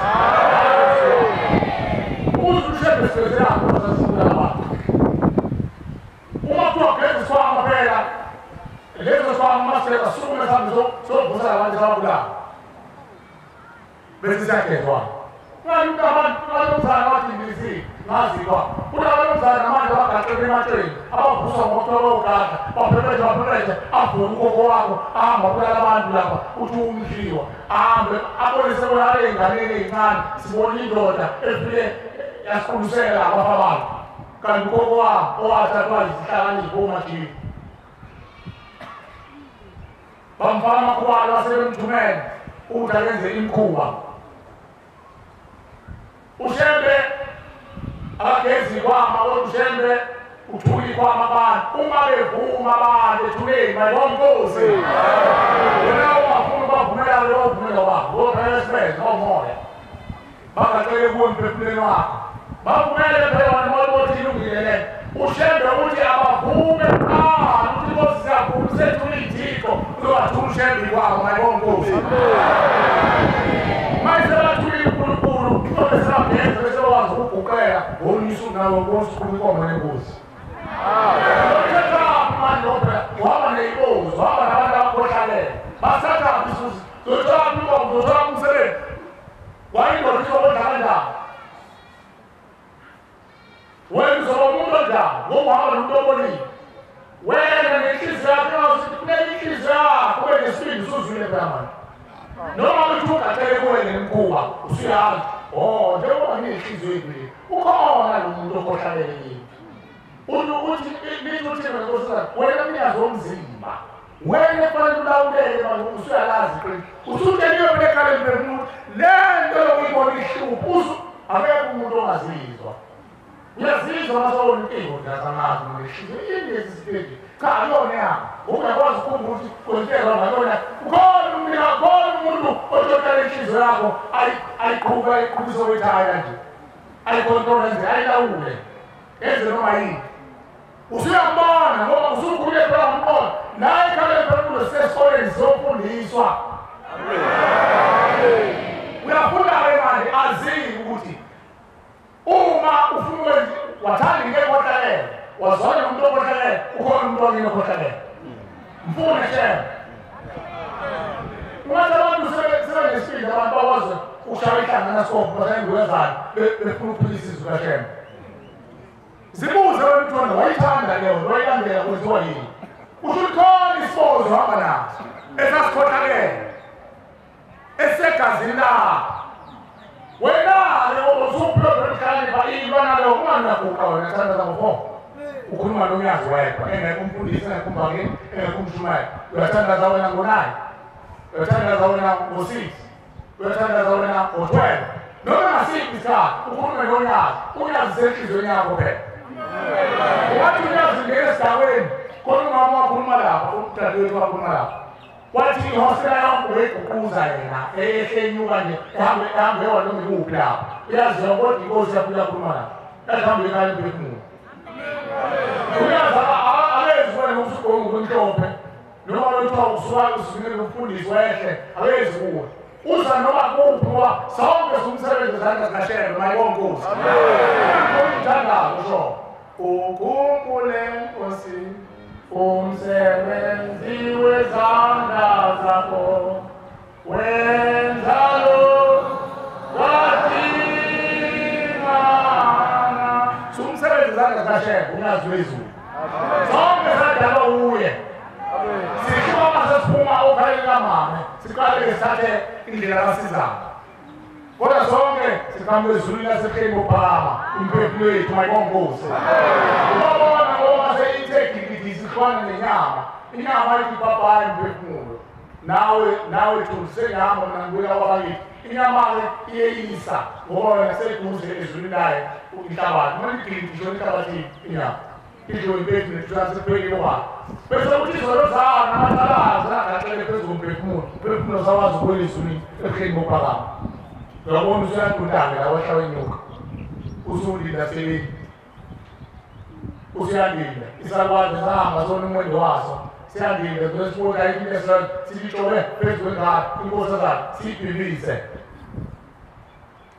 ushembe siwezelapho basasifuna abantu uma kuthiwa gezi isikwama phela lezo sikwama masela sukume sambe sovusa abantu sababulala bese siyagezwana Unanomzana wathi ngizini ngazikwa unanomzana namanje abagaqele ematshweni abavuswa ngokuthola ogada baphepheshe avuka ukoko wakho ahamba kulala abantu lapha uthi umdliwa ahambe abonise bona enganeni eyincane sibona indoda efike yasiqulisela abafa abantu kanti ukoko wakho owathathwa izihlakanipho omajini bamfaka amakhwalo asebemthumele ukuthi akenze imikhuba ushembe akagezi ikwama ushembe uthula ikwama abantu uma bevuma abantu ethuleni mayibonkosi wena ungafuna ubavumela leyo vumela wakho wophela esibenza omoya bangacele kuwe emphefumulweni wakho bavumele phela nimobothi ilungile lento ushembe uthi abavume ukuthi inkosi siyavume sethula iy'thixo uzobathula ushembe ikwama mayibonkosi mayisebathulile unkulunkulu besabhenza bese bakwazi ukuguqela ngomniso nawo nkosi inkomo nenkosi manje waba neyibozo waba nabantu abakhohlalele basathathi isusi zothola inkomo zothola umsebenzi wayindoda izobodla kanjani wena uzoba umuntu onjani ngokuhamba nomuntu obonile wena nenhliziyo yakho kunenhliziyo yakho ube nesibindi usuzwile phela manje noma uthi ugacele kuwena nemkhuba usuyazi njengoba nginenhliziyo ebili ukhona lo muntu okhohlalele yini uthi lithi uthina nkosazana wena mnikazi womzimba wena kufanele ulawulele manje usuyalazi usutsheliwe mina ekhaya emphefumulo le nto yokuyibona ihlupho akekho umuntu ongazizwa uyazizwa masawona inkingo ndiyazamazi nehliziyo ini lesi siteji cha yona yakho ungakwazi ukukhumbula ukuthi kwentelwa ngayona khona umuntu otshotshela inhliziyo yakho ayiqhubise wethaya nje ayikontrola nje ayilawule enze noma yini usuyambona ngoba usukhule phela ngomqondo naye ekhaya emphefumulo sesikoleni sizofundiswa uyafunda-ke manje aziyi ukuthi uma ufuna wathanda into ekhohlalele wazona nomuntu okhohlalele ukhona umuntu wakini okhohlalele mfune shembe ungathi abantu sebenesibindi abantu bakwazi ushaya ihlangana sikopho basayingukezana befuna ukuphilisa izwi kaShembe zibuze wena ukuthi wayithanda leyo wayilandela kwenziwa yini usulikhona isibozo hamba naso esasikhohlalele esegazini lakho wena usuphezulu emkhalipha ilwana leyo unganakuqa wena thanda zabo ukhuluma nomyazi wedwa engekho umfundisi engekho umbangeni engekho umshumayeli uyathandaza wena ngo-9 uyathandaza wena ngo-6 uyathandaza wena ngo-12 noma ngasiphi isikhathi ukhulume nonyazi unyazi senhlizweni yakho phela wathi unyazi ngeke esigabeni khona umama wakhuluma lapha umdadewethu wakhuluma lapha wathi ihostela yonke uyiguquza yena ehlenyuka nje ehambe noma ikuphi lapha uyaziwa kodwa inkosi yakho uyakhuluma lapha ehambe ekhaya emphefumulo uyazi akezi wena usugqoka ngokumhlophe noma lothiwa usuka usungile umfundisi wehle akezi kuwe uza noma kuphi ngoba sonke sumsebenzi zandla zikaShembe mayibonkosi umthandazo usho ukhumbule Nkosi umsebenzi wezandla zakho wenzalo wathina sumsebenzi zandla zikaShembe unyazi wezulu sonke sadalwa uye sishuka masesiphuma okhalela mame siqale ngesathe indlela kasizayo kodwa sonke sihambe ezulwini lasehleni ophakama imphefumulo yethu mayibonkosi ubabona ngoba seyithekilidi sihlwana nenyama inyama ithi papayi imphefumulo nawe thulisengihamba mina ngibuyela kwabakithi inyama-ke iyeyisa ngoba wena seduze ezulwini layo inhlabathi uma ligilidi isho enhlabathini inyama idlo impethu netusasiphelile kwakho bese ukuthi izolo zawo namatalazi angacele phezu komphefumulo umphefumulo sawazi ukuwela ezulwini ebuhleni bophakama uyabona usuyadudanga la wahlala inyuka usulinda seleni usuyandinda isakwazi sahamba sona umwendo waso siyandinda zesibona ikinesran sibitshole phezu kwengane inkosi zakhe siyibhilise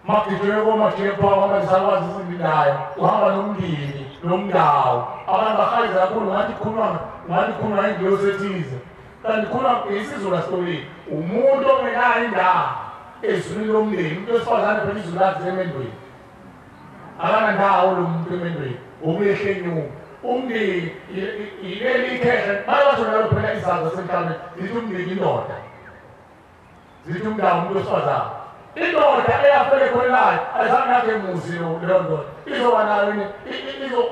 magijime komajike phawu ama isakwazi sindinayo uhamba nomndini nomndawo abantu bahaliza kakhulu ngathi khuluma ingilosi ethize kanti khuluma isizulu lasolini umuntu ongenayo indawo ezulwini lomndeni umuntu wesifazane phela izulu lakhe emendweni akanandawo lo muntu emendweni okuyehlenyuka umndeni yileli ikhehla bayasho nalo phela izandla semhlabeni zithi umndeni indoda zithi umndawo umuntu wesifazane indoda eyafele khonelayo ayizange yakhe emuzi leyo ndoda izoba nayo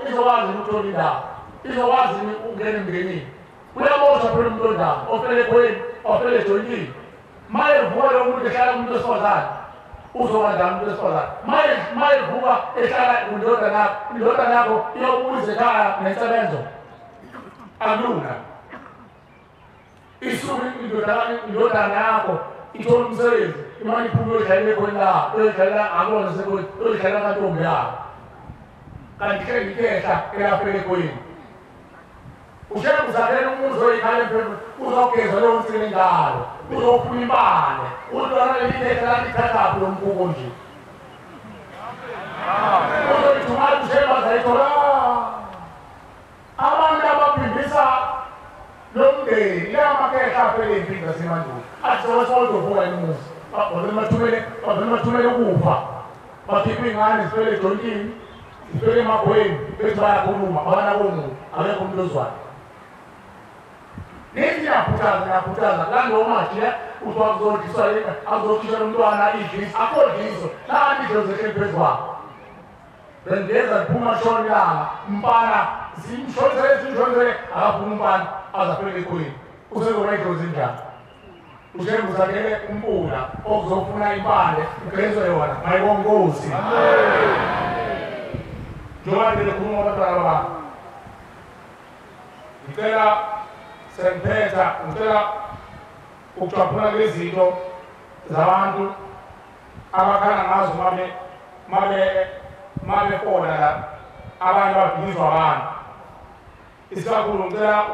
izokwazi ukuthola indawo izokwazi ukungena emndenini uyamoshwa phela umuntu ondawo ofele khweni ofele ejoyintini maye vuka lo muntu ehlala umuntu wesifazane uzokwandana umuntu wesifazane maye vuka ehlala indodana yakho iyobuza ekhaya nensebenzo akulunga isuke indodana yakho ithola umsebenzi imali iphume uyodlalela khona la uyodlalela akona sekhona uyodlalela kantombi yakho kanti ke ngikehla eyafele khweni ushaya kuzakhela umuzi oyikhaya emphefumulo uzogeza leyo nsini njalo uzofuna impande udlwana lelithehla lalithathaphi lo mpuko nje uzoyithumala ushaya bazayithola abantu abaphimbisa lo mndeni lamakehla aphele impilo zasemandulo athi sokuzovuka emuzi bavele bathumele ukufa bakhiphe iy'ngane zifele ejontini zifele emagweni bethi bayakhuluma abanakomuntu akekho umuntu ozwayo nithi ngiyakhuthaza kandomajiya uthi akuzokhishela umntwana idliso akho dliso nanti idlo zehleli phezu kwakho bengeza ziphuma shona ilanga umfana simshonzele akaphuma umfana azafele ekhweni usezoba idlo zinjani ushembe uzakhele umpula okuzofuna impande ugezwe yona mayibonkosi njengoba ngikhuluma abantwana bami ngicela sengiphetha ngicela ukucaphuna lezi zinto zabantu abakhala ngazo mabe khona la abantu ababhidizwa abantu isikakhulu ngicela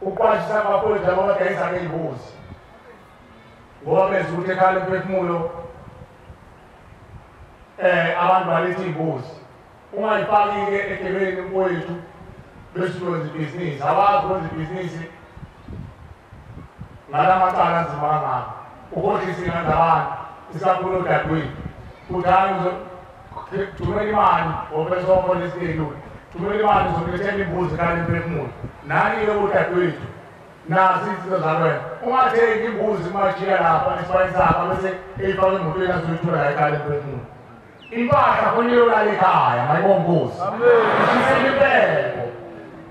ukuqwashisa abaphoyisa abadayisa ngey'mbuzi ngoba benza ukuthi ekhala emphefumulo abantu baletha iy'mbuzi ungayifaki-ke egebeni mfowethu bese uyenza ibhizinisi awazi ukwenza ibhizinisi ngala macala anzima kangako ukhohlisa ingane zabantu isikakhulu odadewethu ukuthi hayi thumela imali opesokolesa elula thumela imali zokulethela imbuzi ekhala emphefumulo nani-ke odadewethu nazi izinto zakwena ungathengi imbuzi majiya lapha esifayini sakho bese eyifaka emotweni azoyithola la ekhala emphefumulo impahla khona iyolala ekhaya mayibonkosi ushisela impepho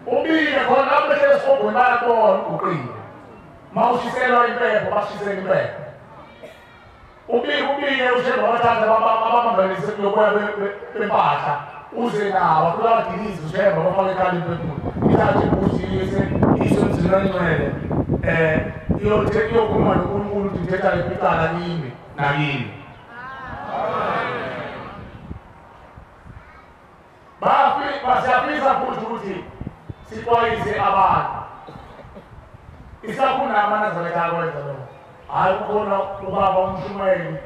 ubike khona lapho behlele esihogweni bayakubona uqine ma ushiselwa impepho bashisela impepho ubike ushemba bathatha ababambanise kuloboya bempahla uze nawo afuna abadilizi ushemba bafake ekhanda imphefumulo ithathe imbuzi iyise emzini ongcwele iyokhuluma noNkulunkulu ukuthi ngithetha lephi icala kimi nakini. Siyafisa futhi ukuthi sixwayise abantu isakhona amanazareka akwenza lokho. Hayi kukhona ubaba umshumeli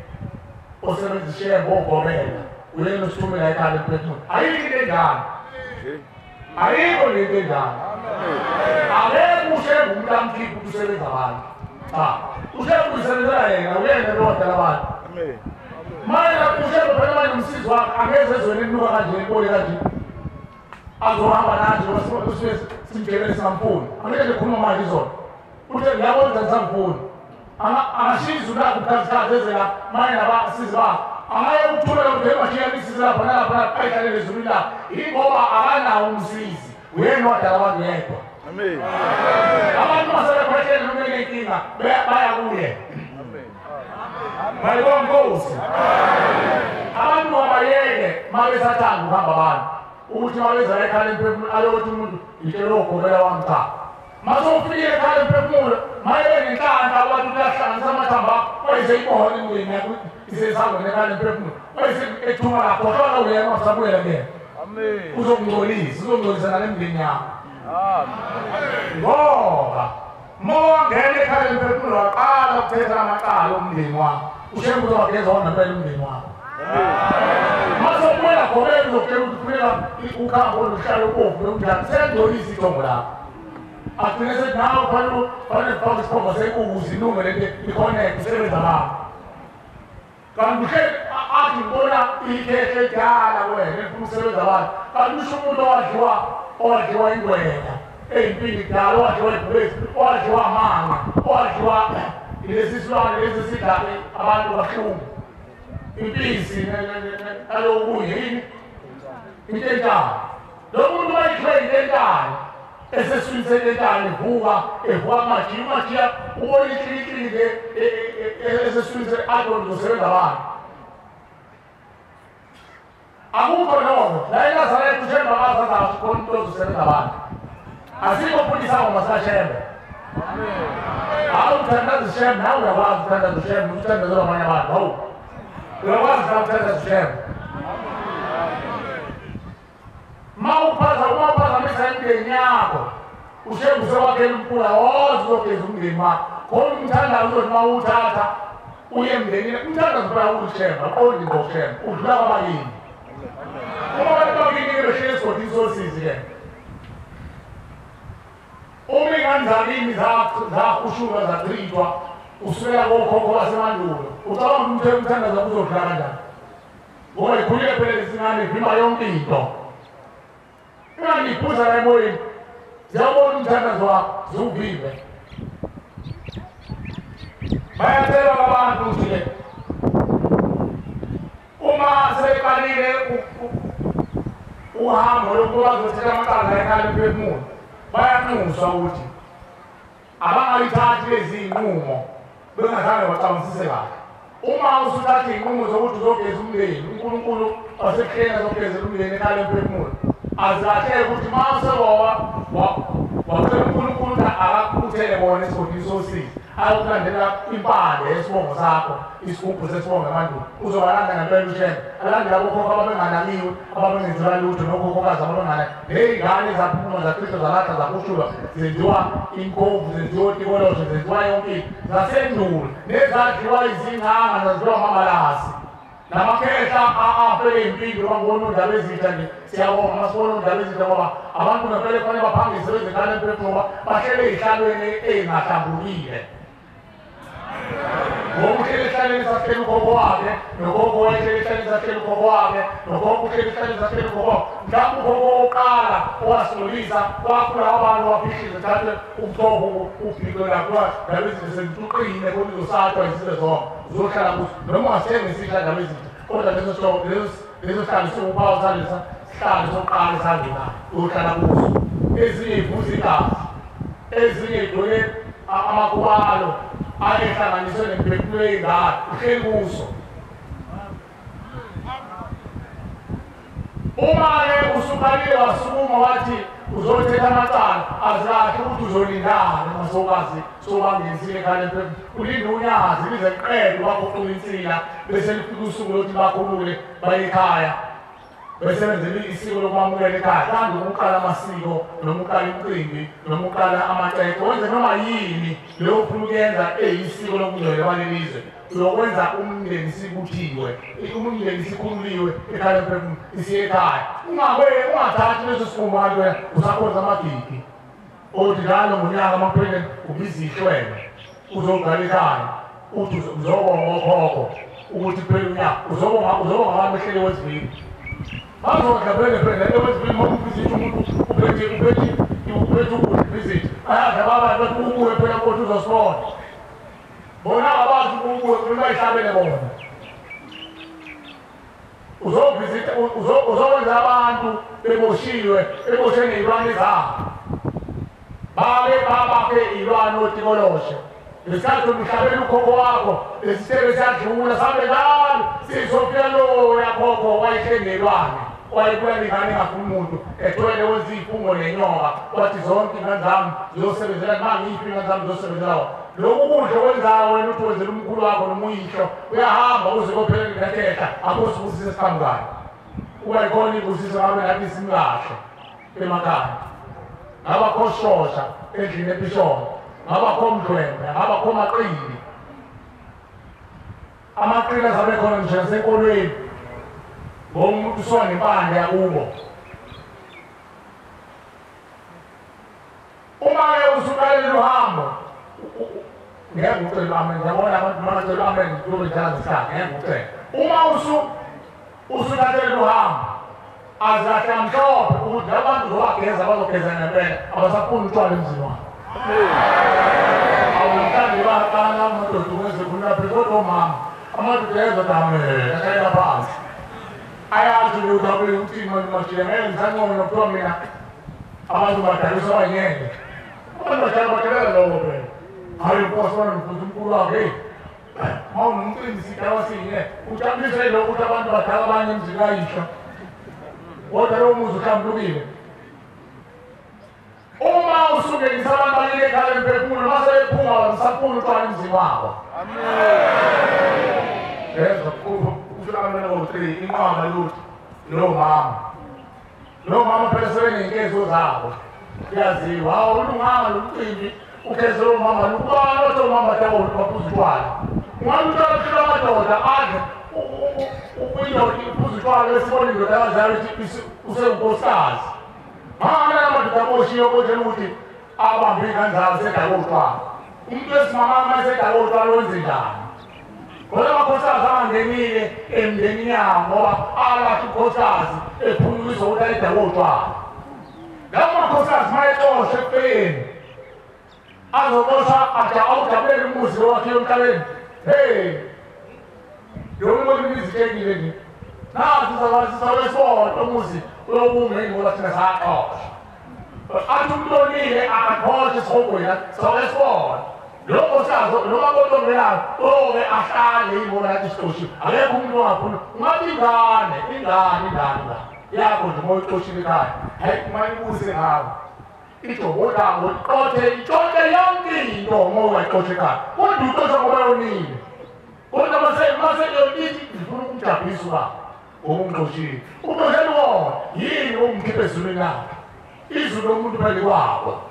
osebenzisa ishembe ogobela uyena usithumela ekhaya emphefumulo. Ayikho into enjalo. Ayikho lento enjalo. Akekho ushembe umlamkhiphi ukusebenza abantu. Ushembe uyisebenzela yena uyena lodwa abantu. Manje ushembe phela manje umsizi wakhe angeze ezweni enuka kanje empoli kanje. Azohamba nathi ngoba simgebele singamfuni. Angeke ngikhuluma manje izona. Uthe ngiyabona ngisangifuni. Angashizi ulapho ukhazi ezela manje nabasizi ba. Angaye ukuthula ukuthi emashiya isizi lapha nalapha ayidlalele ezulu lapha. Ingoba akanawo umsizi. Uyena wadala abantu yedwa. Amen. Abantu basebekhwethele noma inkinga baya kuye. Bayibona Nkosi. Abantu abayeke mabesathanda ukuhamba abantu. Ukuthi maweza ekhaya emphefumulo alokuthi umuntu yitshela ogobela wami cha. Masofike ekhaya emphefumulo maye nenhlanhla abantu bayahlanganisa amathamba kweze ibona imini yakho isesangwe ekhaya emphefumulo. Kweze ethuma lapho kodwa uyena wasabuyela ngeke. Amen. Uzongcolisa nalemndeni yakho. Amen. Ngoba mongene ekhaya emphefumulo waqala ukuthetha amaqala omndeni wakho. Ushembe uzogeza wona phela umndeni wakho. Masokuela gobela uzokutshela ukuthi kufuneka ukhambo oluhlala ubovu lokunjani sengcolisa ithongo lakho. Agcine sethi nawe fanele kufake isikhomba senkukhu zinunge lento ikhonekte usebenza abantu. Kanti uhleli athi ngibona ikhehle edala wena efuna ukusebenza abantu. Kanti usho umuntu owadliwa ingwenya eyimpilo kudala owadliwa ibhubesi owadliwa amanga owadliwa lesi silwane lesi sidlake abantu kabuhlungu. Impisi alokunye yini into enjalo. Lo muntu bayithwe into enjalo eseswini sententane evuka majiya ubona ikhilikhili eseswini se-adoni zosebenza abantu. Akukho noko la eNazaretha ushembe akazazi khona umuntu ozosebenza abantu. Asikho futhi isangoma sikashembe. Hawu uthandaza ishembe nawe uyakwazi ukuthandaza ishembe uthandazela abanye abantu. Hawu uyakwazi ukuthandaza ishembe. Mawuphazamisa imndeni yakho ushembe usewakhela umfula woze uzogeza umndeni wakho. Khona umthandazo uzothi mawuwuthatha uye emndenini umthandazo phela ushembe aqondi ngoshembe udlula kwabakini. Uma abantu bakini behleli esigodini sosizi-ke uma ingane zakhushuka zatrithwa usukela kokhokho basemandulo ucabanga ukuthi umthandazo uzodlula kanjani? Ngoba ikhulile phela lesingane ivimba yonke into. Ngiphuza la emoyeni ziyabona umthandazo wakho ziwuvimbe. Bayatshelwa abantu ukuthi uma sebeqalile uhambo lokuba bazothetha amaqanda ekhaya emphefumulo bayanxuswa ukuthi abangayithathi lezi iy'nqumo bengazange bacabangisise kahle. Uma usuthatha iy'nqumo zokuthi uzogeza umndeni uNkulunkulu wasekuhleni azogezela umndeni ekhaya emphefumulo azikahleke ukuthi uma wacela uNkulunkulu ukuthi akakuthele bona esigodini sosizi ayokulandela impande yesibongo sakho isigubhu sesibongo emandulo uzobalanda ngempela ushembe alandela abokhokho ababenganamiwe ababengenzelwa lutho nokhokhokazi ababenganayo. Ley'ngane zaphuma zaChristu zalatha zakhushulwa zenziwa inkovu zenziwa otikoloshe zenziwa yonke into zasendulo nezadliwa izinganga zaziwa amamalasi namakhehla afele impilo bangona undaba ezitha nje siyabonga masibona undaba ezitha ngoba abantu ngempela kufanele baphangise benze ekhaya emphefumulo ngoba bahlele ey'hlalweni ey'ngahlambulukile. Ngoba uhleli ehlaleni sahleli ugogo wakhe nogogo wayehleli ehlaleni sahleli ugogo wakhe nogogo uhleli ehlaleni sahleli ugogo wakhe. Mhlawumbe ugogo wokuqala owasilolisa wakhula abantu waphihliza thathe umthombo ubhiko lakho ndaba ezinto sezituqine khona uzosathwa izile zonke uzohlala kuzo noma ungasenga isihla ndaba ezinto kodwa leso sihlalo siwuphawu salesa sihlalo sokuqala esangena uyohlala kuzo. Ezinye iy'vuza igazi ezinye y'gcwele amakubalo ayehlanganiswe nemphefumulo yengane uhleli kuso. Uma-ke usuqalile wasukuma wathi uzothetha amacala azakhe ukuthi uzolindana uma sokwazi sobangenisile ekhaya emphefumulo ulinde unyazi lize liqede bakhoqula insila bese lifika usuku lokuthi bakhulule baye ekhaya besebenzele isiko lokwamukela ekhaya kanti ukuqala amasiko noma uqala imicimbi noma uqala amacece wenze noma yini leyo ufuna ukuyenza eyisiko lokungcwele balelizwe uyokwenza umndeni sikuthiwe umndeni sikhululiwe ekhaya emphefumulo isiye ekhaya ungathathi leso sikhumba kanti wena usakhoza amagigi othi njalo ngonyaka amaphele ubizihlwele uzogala ekhaya uthi uzobonga okhokho ukuthi phela unyaka uzobonga abantu behlele wesivili bazogabele phela ewesivili uma uvisit umuntu uphethe ukuvisit ayazi ababantu bathi ubuye phela kodwa uzosibona bona abazi ubuye uma ihlabele bona uzokwenza abantu beboshiwe beboshwe ngey'lwane zabo babakhe iy'lwane otikoloshe lesikhathi umhlabela ukhokho wakho lesitebe siyadlula sabe njalo sizofika lowo yakhokho wayehle ngey'lwane wayebuya ingane engafuni umuntu ethwele wenza iy'fungo nenyoka wathi zonke ingane zami zizosebenzela noma ngiyiphi ingane zami zizosebenzela wona lokhu kudla okwenzayo wena uthi wenzela umkhulu wakho noma uyihlo uyahamba uze kophelele ngekhetha akosibusise siphambukane kuba yikhona ibusiso ngabe ngathi isimlahle emakhaya ngabakho shosha endlini ephishona ngabakho mdlwembe ngabakho maqili amaqili azabe khona nje nasenkolweni ngomuntu usuka nempande yakubo uma-ke usuqalele uhambo ngeke ngucela amen ngiyabona abantu bangacela amen kube njalo ngesikhathi ngeke ngucela uma usuthathele uhambo azahle amhlophe ukuthi abantu zobageza bazogeza ngempela abasafuni utshwala emzini wabo awunathandi baqala amadoda ukwenze khulula phela kodwa omama amadoda ezodamela akalela phansi ayazi ukuthi abuye ukuthi mashile ngeke ngisangcono nokuthiwa mina abantu badaliswa banyenge abantu badala badelela lowo phela hayi inkosi bona mfuthi umkhulu wakho heyi ma unomcimbi sidala sinye ujabulise lokho ukuthi abantu badala abanye emzini kayihlo kodwa lowo muzi uhlambulukile uma usungenisa abantu balile ekhaya emphefumulo mase bephuma bamsafuna utshwala emzini wabo ufikamela ngo-3 inqwaba luthi lo mama phela sebeney'nkezo zabo kuyaziwa hawu ulunganga lo mcimbi ukheze lo mama lukubana othi omama baphuza utshwala ungabe utshwala phela amadoda adle indoda iphuza utshwala esibona indoda yazayo ukuthi usengunkosikazi ngangana amadoda aboshiwe kotshela ukuthi abambe iy'ngane zabo sedake utshwala umuntu wesimamama esedake utshwala wenze njani kodwa amakhosikazi angangenile emndenini yabo ngoba alahle ukhosikazi ephulukisa ukuthi ayedake utshwala lawo makhosikazi ma exosha ekufeni azoxosha awujabulele umuzi wakhe emhlabeni hey yonke imizitekile nje nazi sizawesibona umuzi uyobungeni ngoba thina saxosha athi umlonile akaxoshe esihogweni sizawesibona lo nkosikazi noma kodongelayo oke ahlale yibona yathi isixoshiwe akekho umuntu ongafuna ungathi ingane yakho nje uma uyixoshile ekhaya hayi kumane ibuse ngawo ijobodawo ixoxe yonke into uma ungayixosha ekhaya kodwa uxosha ngoba yonile kodwa maseyonithi ngifuna ukumjabulisa ubaba ngoba umxoshile uxoshela wona yini umkhiphe ezulwini lakhe izulu lomuntu pheli kwabo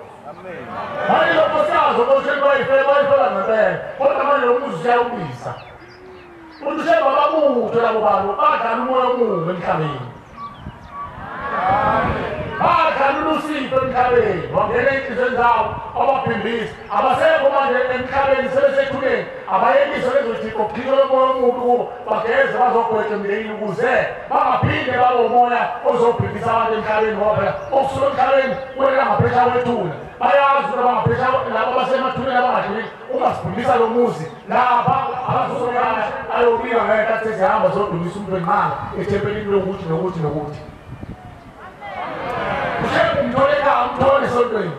hayi lo nkosikazi oxoshela bayifela ngempela kodwa manje lo muzi usiyawubisa uthi usengababutho labo bantu badlala umoya omubi emhlabeni badlala ulusipho emhlabeni wangena ey'nhlizweni zabo abaphimbisi abasekho manje emhlabeni sebesethuleni abayekiswe lezothixo kuphike lomoya omubi kubo bageze bazogwetshwa emndenini ukuze bangaphinde babe umoya ozophimbisa abantu emhlabeni ngoba phela okusuka emhlabeni kuwelela ngaphesha kwethuna bayazi ukuthi abangaphesha laba abasemathuneni abangadlulile ungasiphimbisa lo muzi lapha abazosokana ayobika ngey'nkathi sezihamba zodumisa umuntu wencane ethempelini lokuthi nokuthi nokuthi umthole ekhaya umthole esontweni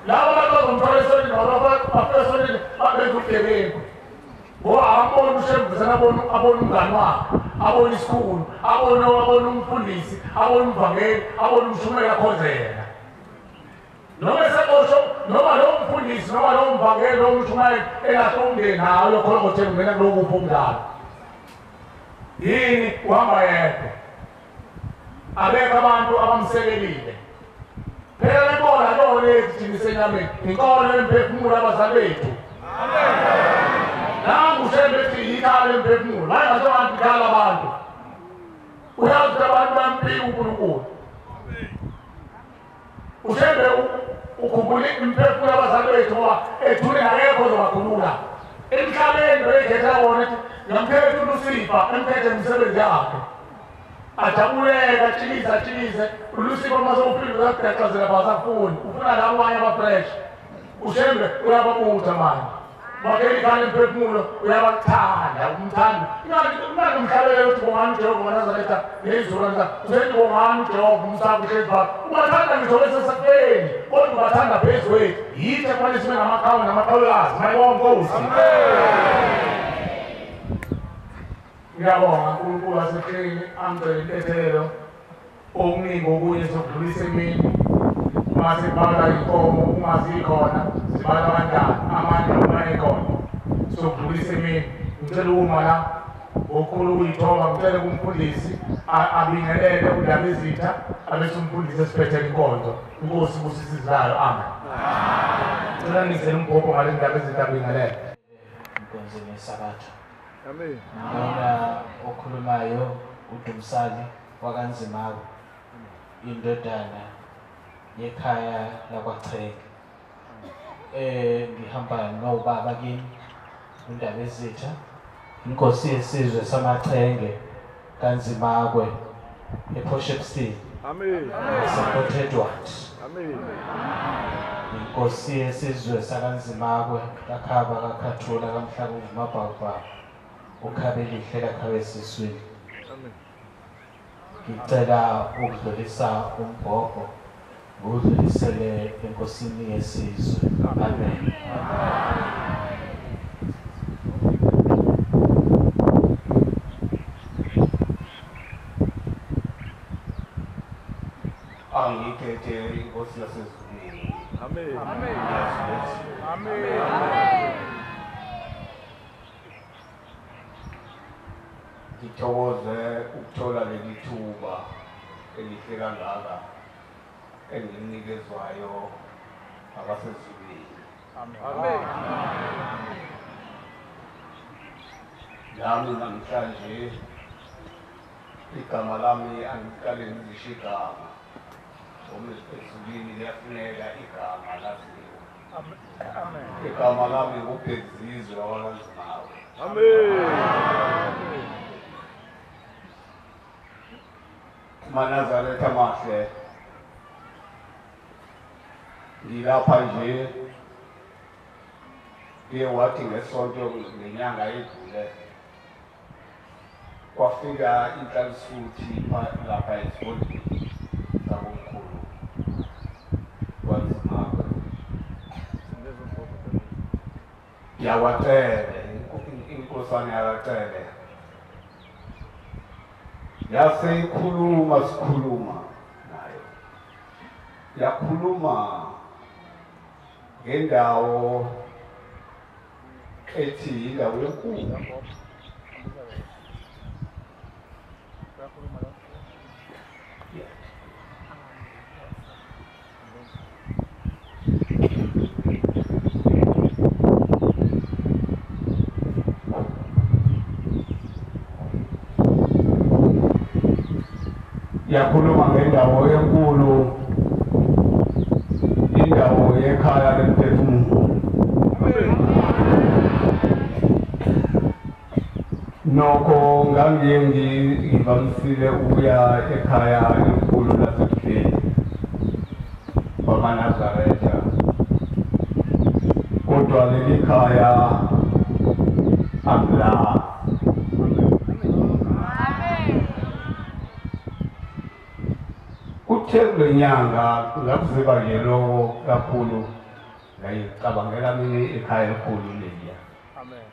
laba bantu bazomthola esonini bafika esonini babenza ubugebengu ngoba abona ushembuzana abona umngani wakhe abona isikhulu abona umfundisi abona umvangeli abona umshumela akhonzela noma eseqosho noma lo mfundisi noma lo mvangeli lo mshumela elahle umndeni nayo khona ngothela ungena kulo kupho umdlalo yini uhamba yedwa abekho abantu abamsekelile phela inkolo akona ezithini senyameni inkolo emphefumulo abazali bethu nangu ushembe ethi yikhala emphefumulo hayi ngasho abantu ikhala abantu uyazi ukuthi abantu bamphiwa uNkulunkulu ushembe ukhumbule imphefumulo abazali bethu ngoba ethule akekho ozobakhulula emhlabeni bekhetha bona ethi ngamkhetha uLucifer emkhethe imisebenzi yakhe ajabuleka atshilize uLucifer uma sewufika uyaqhaqhazela basafuni ufuna labo abanye abafresh ushembe uyababutha manje bakeli khale emphefumulo uyabathanda umthanda ingani umhlabele uthi bongani uJehova wanazaretha ngezulu nza usethi bongani uJehova umsaba uhlezi ubathanda ngisho besesakeni kodwa ubathanda phezu kwethu yithe kufanele sibe ngamakhawu namaqhawekazi mayibonke Nkosi ngiyabonga uNkulunkulu wasekhini angcwele intethelo okuningi okunye sokudlulisa emini uma sibala inkomo uma zikhona sibala abantwana amandla uma ekhona sokudlulisa emini ngicela uma la okhulu uyithoba ngicela kumfundisi abingelele udaba izitha abese umfundisi esiphethele inkonzo Inkosi busisi izlayo amen ngicela ngisele umbhobho ngale ndaba izitha abingelele inkonzo yesabatha Amen. Ngibona okhulumayo uDumsali wakanzimayo indodana yekhaya lakwaCheke ngihamba nobaba kimi indaba ezitha inkosi yesizwe samaChenge kanzimakwe ePortshepstone Amen. Port Edward Amen. inkosi yesizwe sakanzimakwe kakhaba kakhathula kamhlaka uvumabhakubhaka ukhabelihle lakhabe esiswini ngicela ukudlulisa umbhobho ngudlulisele enkosini yesizwe amen angikhethe inkosi yasezulwini Amen. amen Amen. ngithokoze ukuthola leli thuba elihle kangaka enginikezwayo abasezulwini Amen. nami namhlanje igama lami angiqale ngizisho igama ezulwini liyafuneka igama laziwa igama lami nguBhekuzizwe wakwaNzimawe Amen. Manazaretha amahle ngilapha nje ke wathi ngesonto ngenyanga edlule kwafika inhlansuthi lapha esifundeni sakomkhulu kwaNzimawe yawacele inkosana yakacele yaseyikhuluma sikhuluma nayo yakhuluma ngendawo ethi indawo enkulu yakhuluma ngendawo enkulu indawo yekhaya lemphefumulo nokho ngangiye ngivamisile ukuya ekhaya enkulu lasekufeni kwamaNazaretha kodwa leli khaya angila kuthe kule nyanga ngakuziba nje lokho kakhulu ngayicabangela mina ekhaya elikhulu leliya. Amen.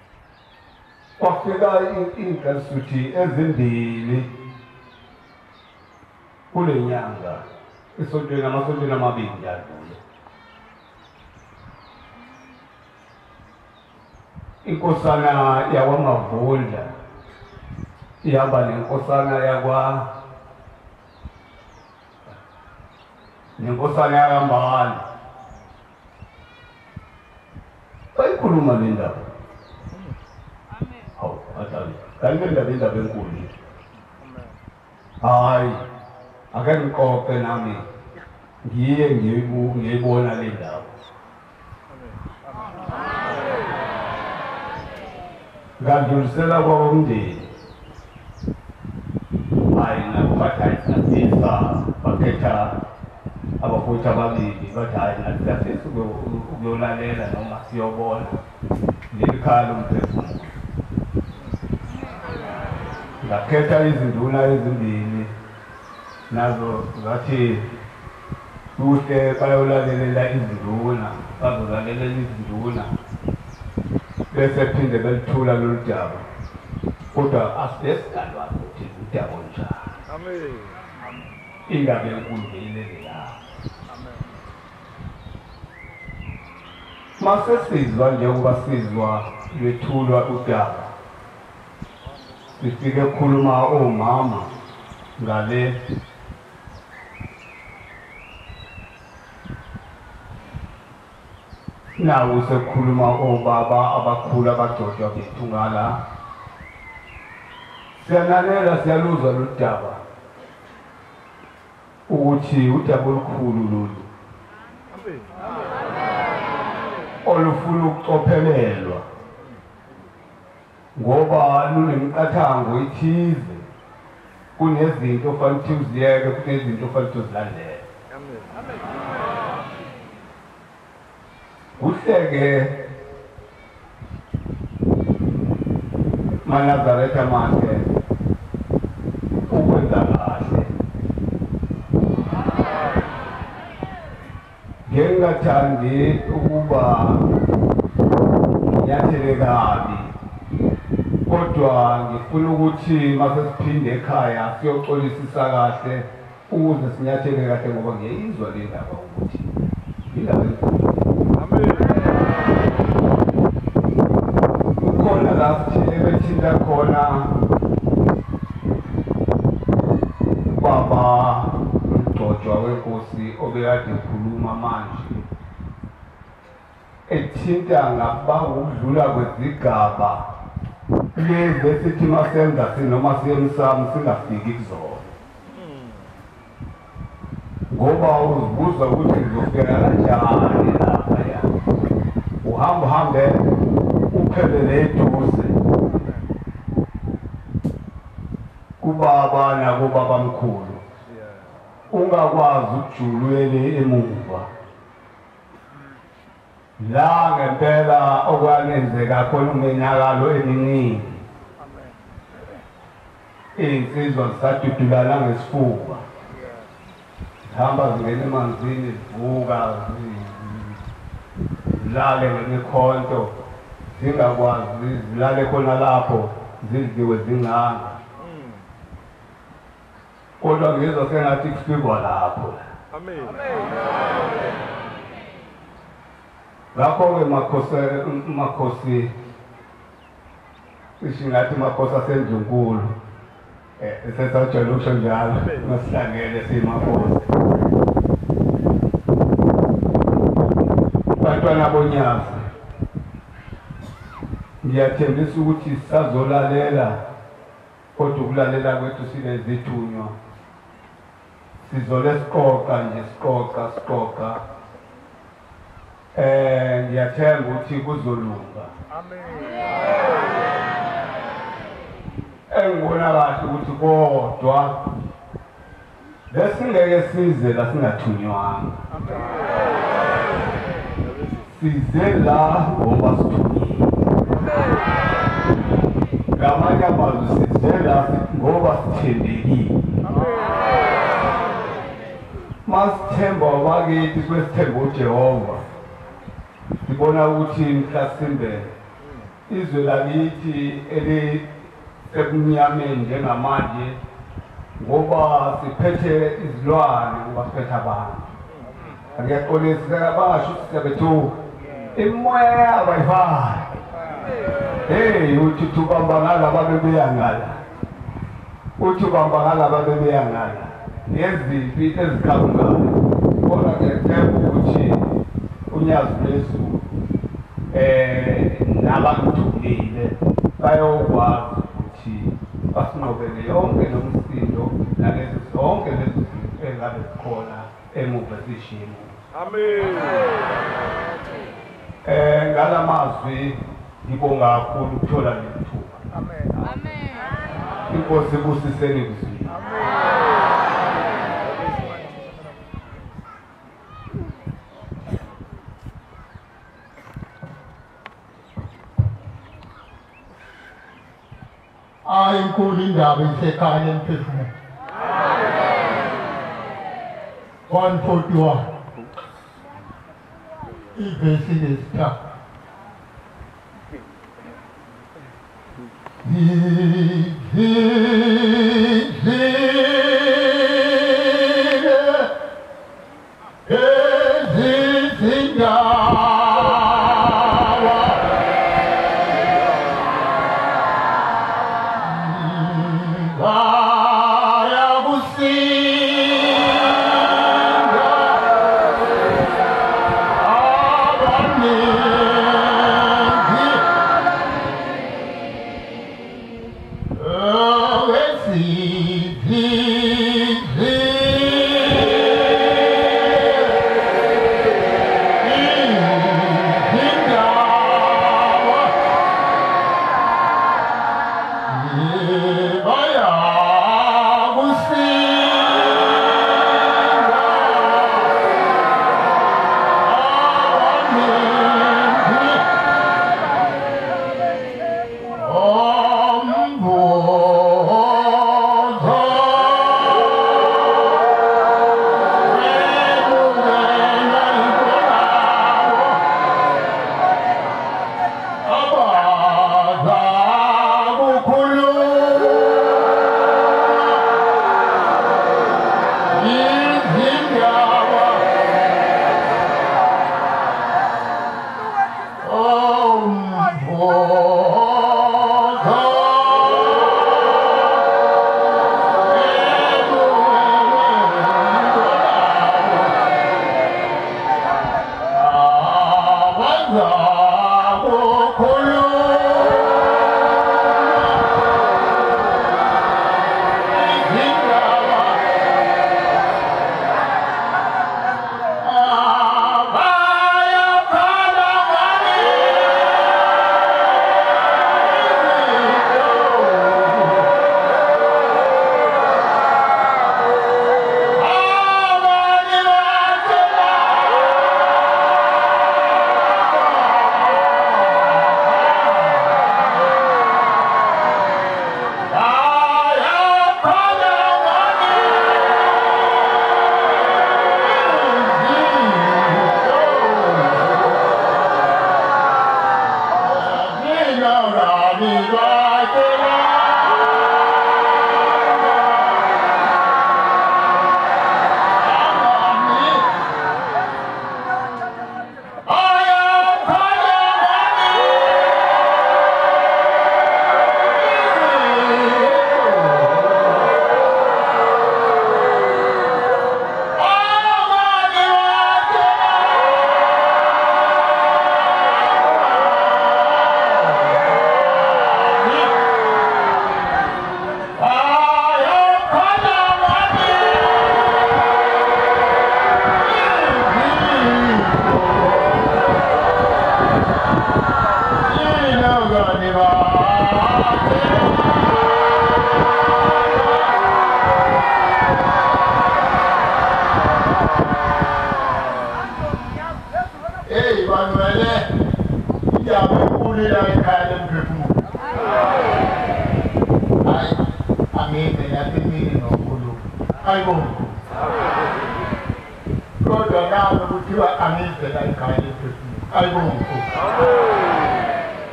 Kwafika iy'nkalisuthi ezimbili kule nyanga amasontweni amabili yadlule. Inkosana yakwaMavundla yaba nenkosana yakambala. Bayikhuluma le ndaba. Hawu, ahlali. Kanti le ndaba enkulu. Hayi, ake ngiqoqe nami ngiye ngiyibona le ndaba. Ngandlulisela kwabomndeni. Hayi nabo bathi hayi siyasisa bakhetha abafuthi ababili bathi hayi nathi siyasisa ukuyolalela noma siyobona leli khaya lomphefumulo. Ngakhetha izinduna ezimbili nazo zathi kuhle bayolalela izinduna, bazolalela izinduna bese phinde belithula lolu daba. Kodwa asibesidalwazi ukuthi udaba onjani. Amen. Indaba enkulu ngeyilele la. Mase sizwa njengoba sizwa lwethulwa udaba, sifike khuluma omama ngale nawo sekukhuluma obaba abakhulu abagcotshwa bethu ngala. Siyanalela siyaluzwa lolu daba ukuthi udaba olukhulu lolu olufuna ukucophelelwa ngoba lunemiqathango ithize, kunezinto ofanele ukuthi uziyeke, kunezinto ofanele ukuthi uzilandele. Kuhle-ke maNazaretha manje ukwenza kahle. Ngingathandi ukuba nginyathele kabi, kodwa ngifuna ukuthi mase siphinde ekhaya siyoxolisisa kahle ukuze sinyathele kahle, ngoba ngiyayizwa le ndaba ukuthi indaba enkulu. Khona la sithi ebethinta khona baba uMgcotshwa wenkosi obekade ekhuluma manje, ethinta ngaba ukudlula kwezigaba lezi esithi masenza noma siyemsamo singafiki kuzona. Ngoba uzibuza ukuthi ngizofika kanjani laphaya, uhambe uphelele eduze kubaba nakubaba mkhulu, ungakwazi ukujulwele emuva. La ngempela okwanenzeka khona umenyakalo eminingi, iy'nsizwa zisadudulana ngesifuba, zihamba zingena emanzini, zivuka zilale ngemikhonto, zingakwazi zilale khona lapho zidliwe zinganga. Kodwa ngizwa sengathi kufikwa lapho. Amen. Ngakho-ke makhosi singathi makhosi asendunkulu, sesajwayele ukusho njalo masihlangene siyimakhosi. Bantwana bonyazi, ngiyathembisa ukuthi sisazolalela, kodwa ukulalela kwethu sinezithunywa. Sizole siqoqa nje, siqoqa. Ngiyathemba ukuthi kuzolunga. Engibona kahle ukuthi kodwa besingeke size la singathunywanga. Size la ngoba sithunyiwe. Ngamanye amazwi size la ngoba sithembekile. Masithemba wabakithi kwesithemba uJehova, ngibona ukuthi mhlasimbe izwe lakithi elisemnyameni njengamanje ngoba siphethe izilwane ngoba siphethe abantu. Ngiyaqolisa abasho siyabethu imoya abayifani. Hey uthi tubamba ngalaba bebeyangala. Uthi ubamba ngalaba bebeyangala. Neziphi ezikhamngayo. Kodwa ngiyethemba ukuthi unyazi lwezulu nabakujulile bayokwazi ukuthi basinqobele yonke nomsindo nalezi zonke lezi zinto engabe zikhona emuva zishimo. Amen. Ngalamazwi ngibonga kakhulu ukuthola lethuba. Amen. Amen. Inkosi ibusiseni kuzini. Inkulu indaba isekhaya emphefumulweni. 141 ivesi lesithathu. Kodwa nawe kuthiwa angizela ikhaya emphefumulweni. Amen.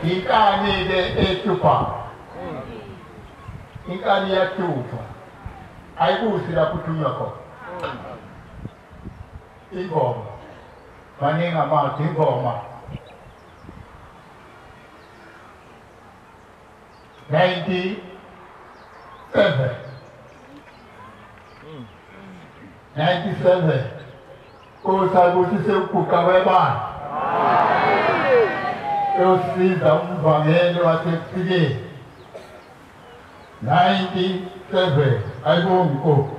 Inkani de etupa. Inkani ya tupa. Aibusi la kutunyako. Ingoma. Maninga mati ingoma. 97. 97. Usabusise ukukaweba. Usiza umvangeli wasekufike. 97. Ayibongo.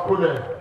Maqhubeke.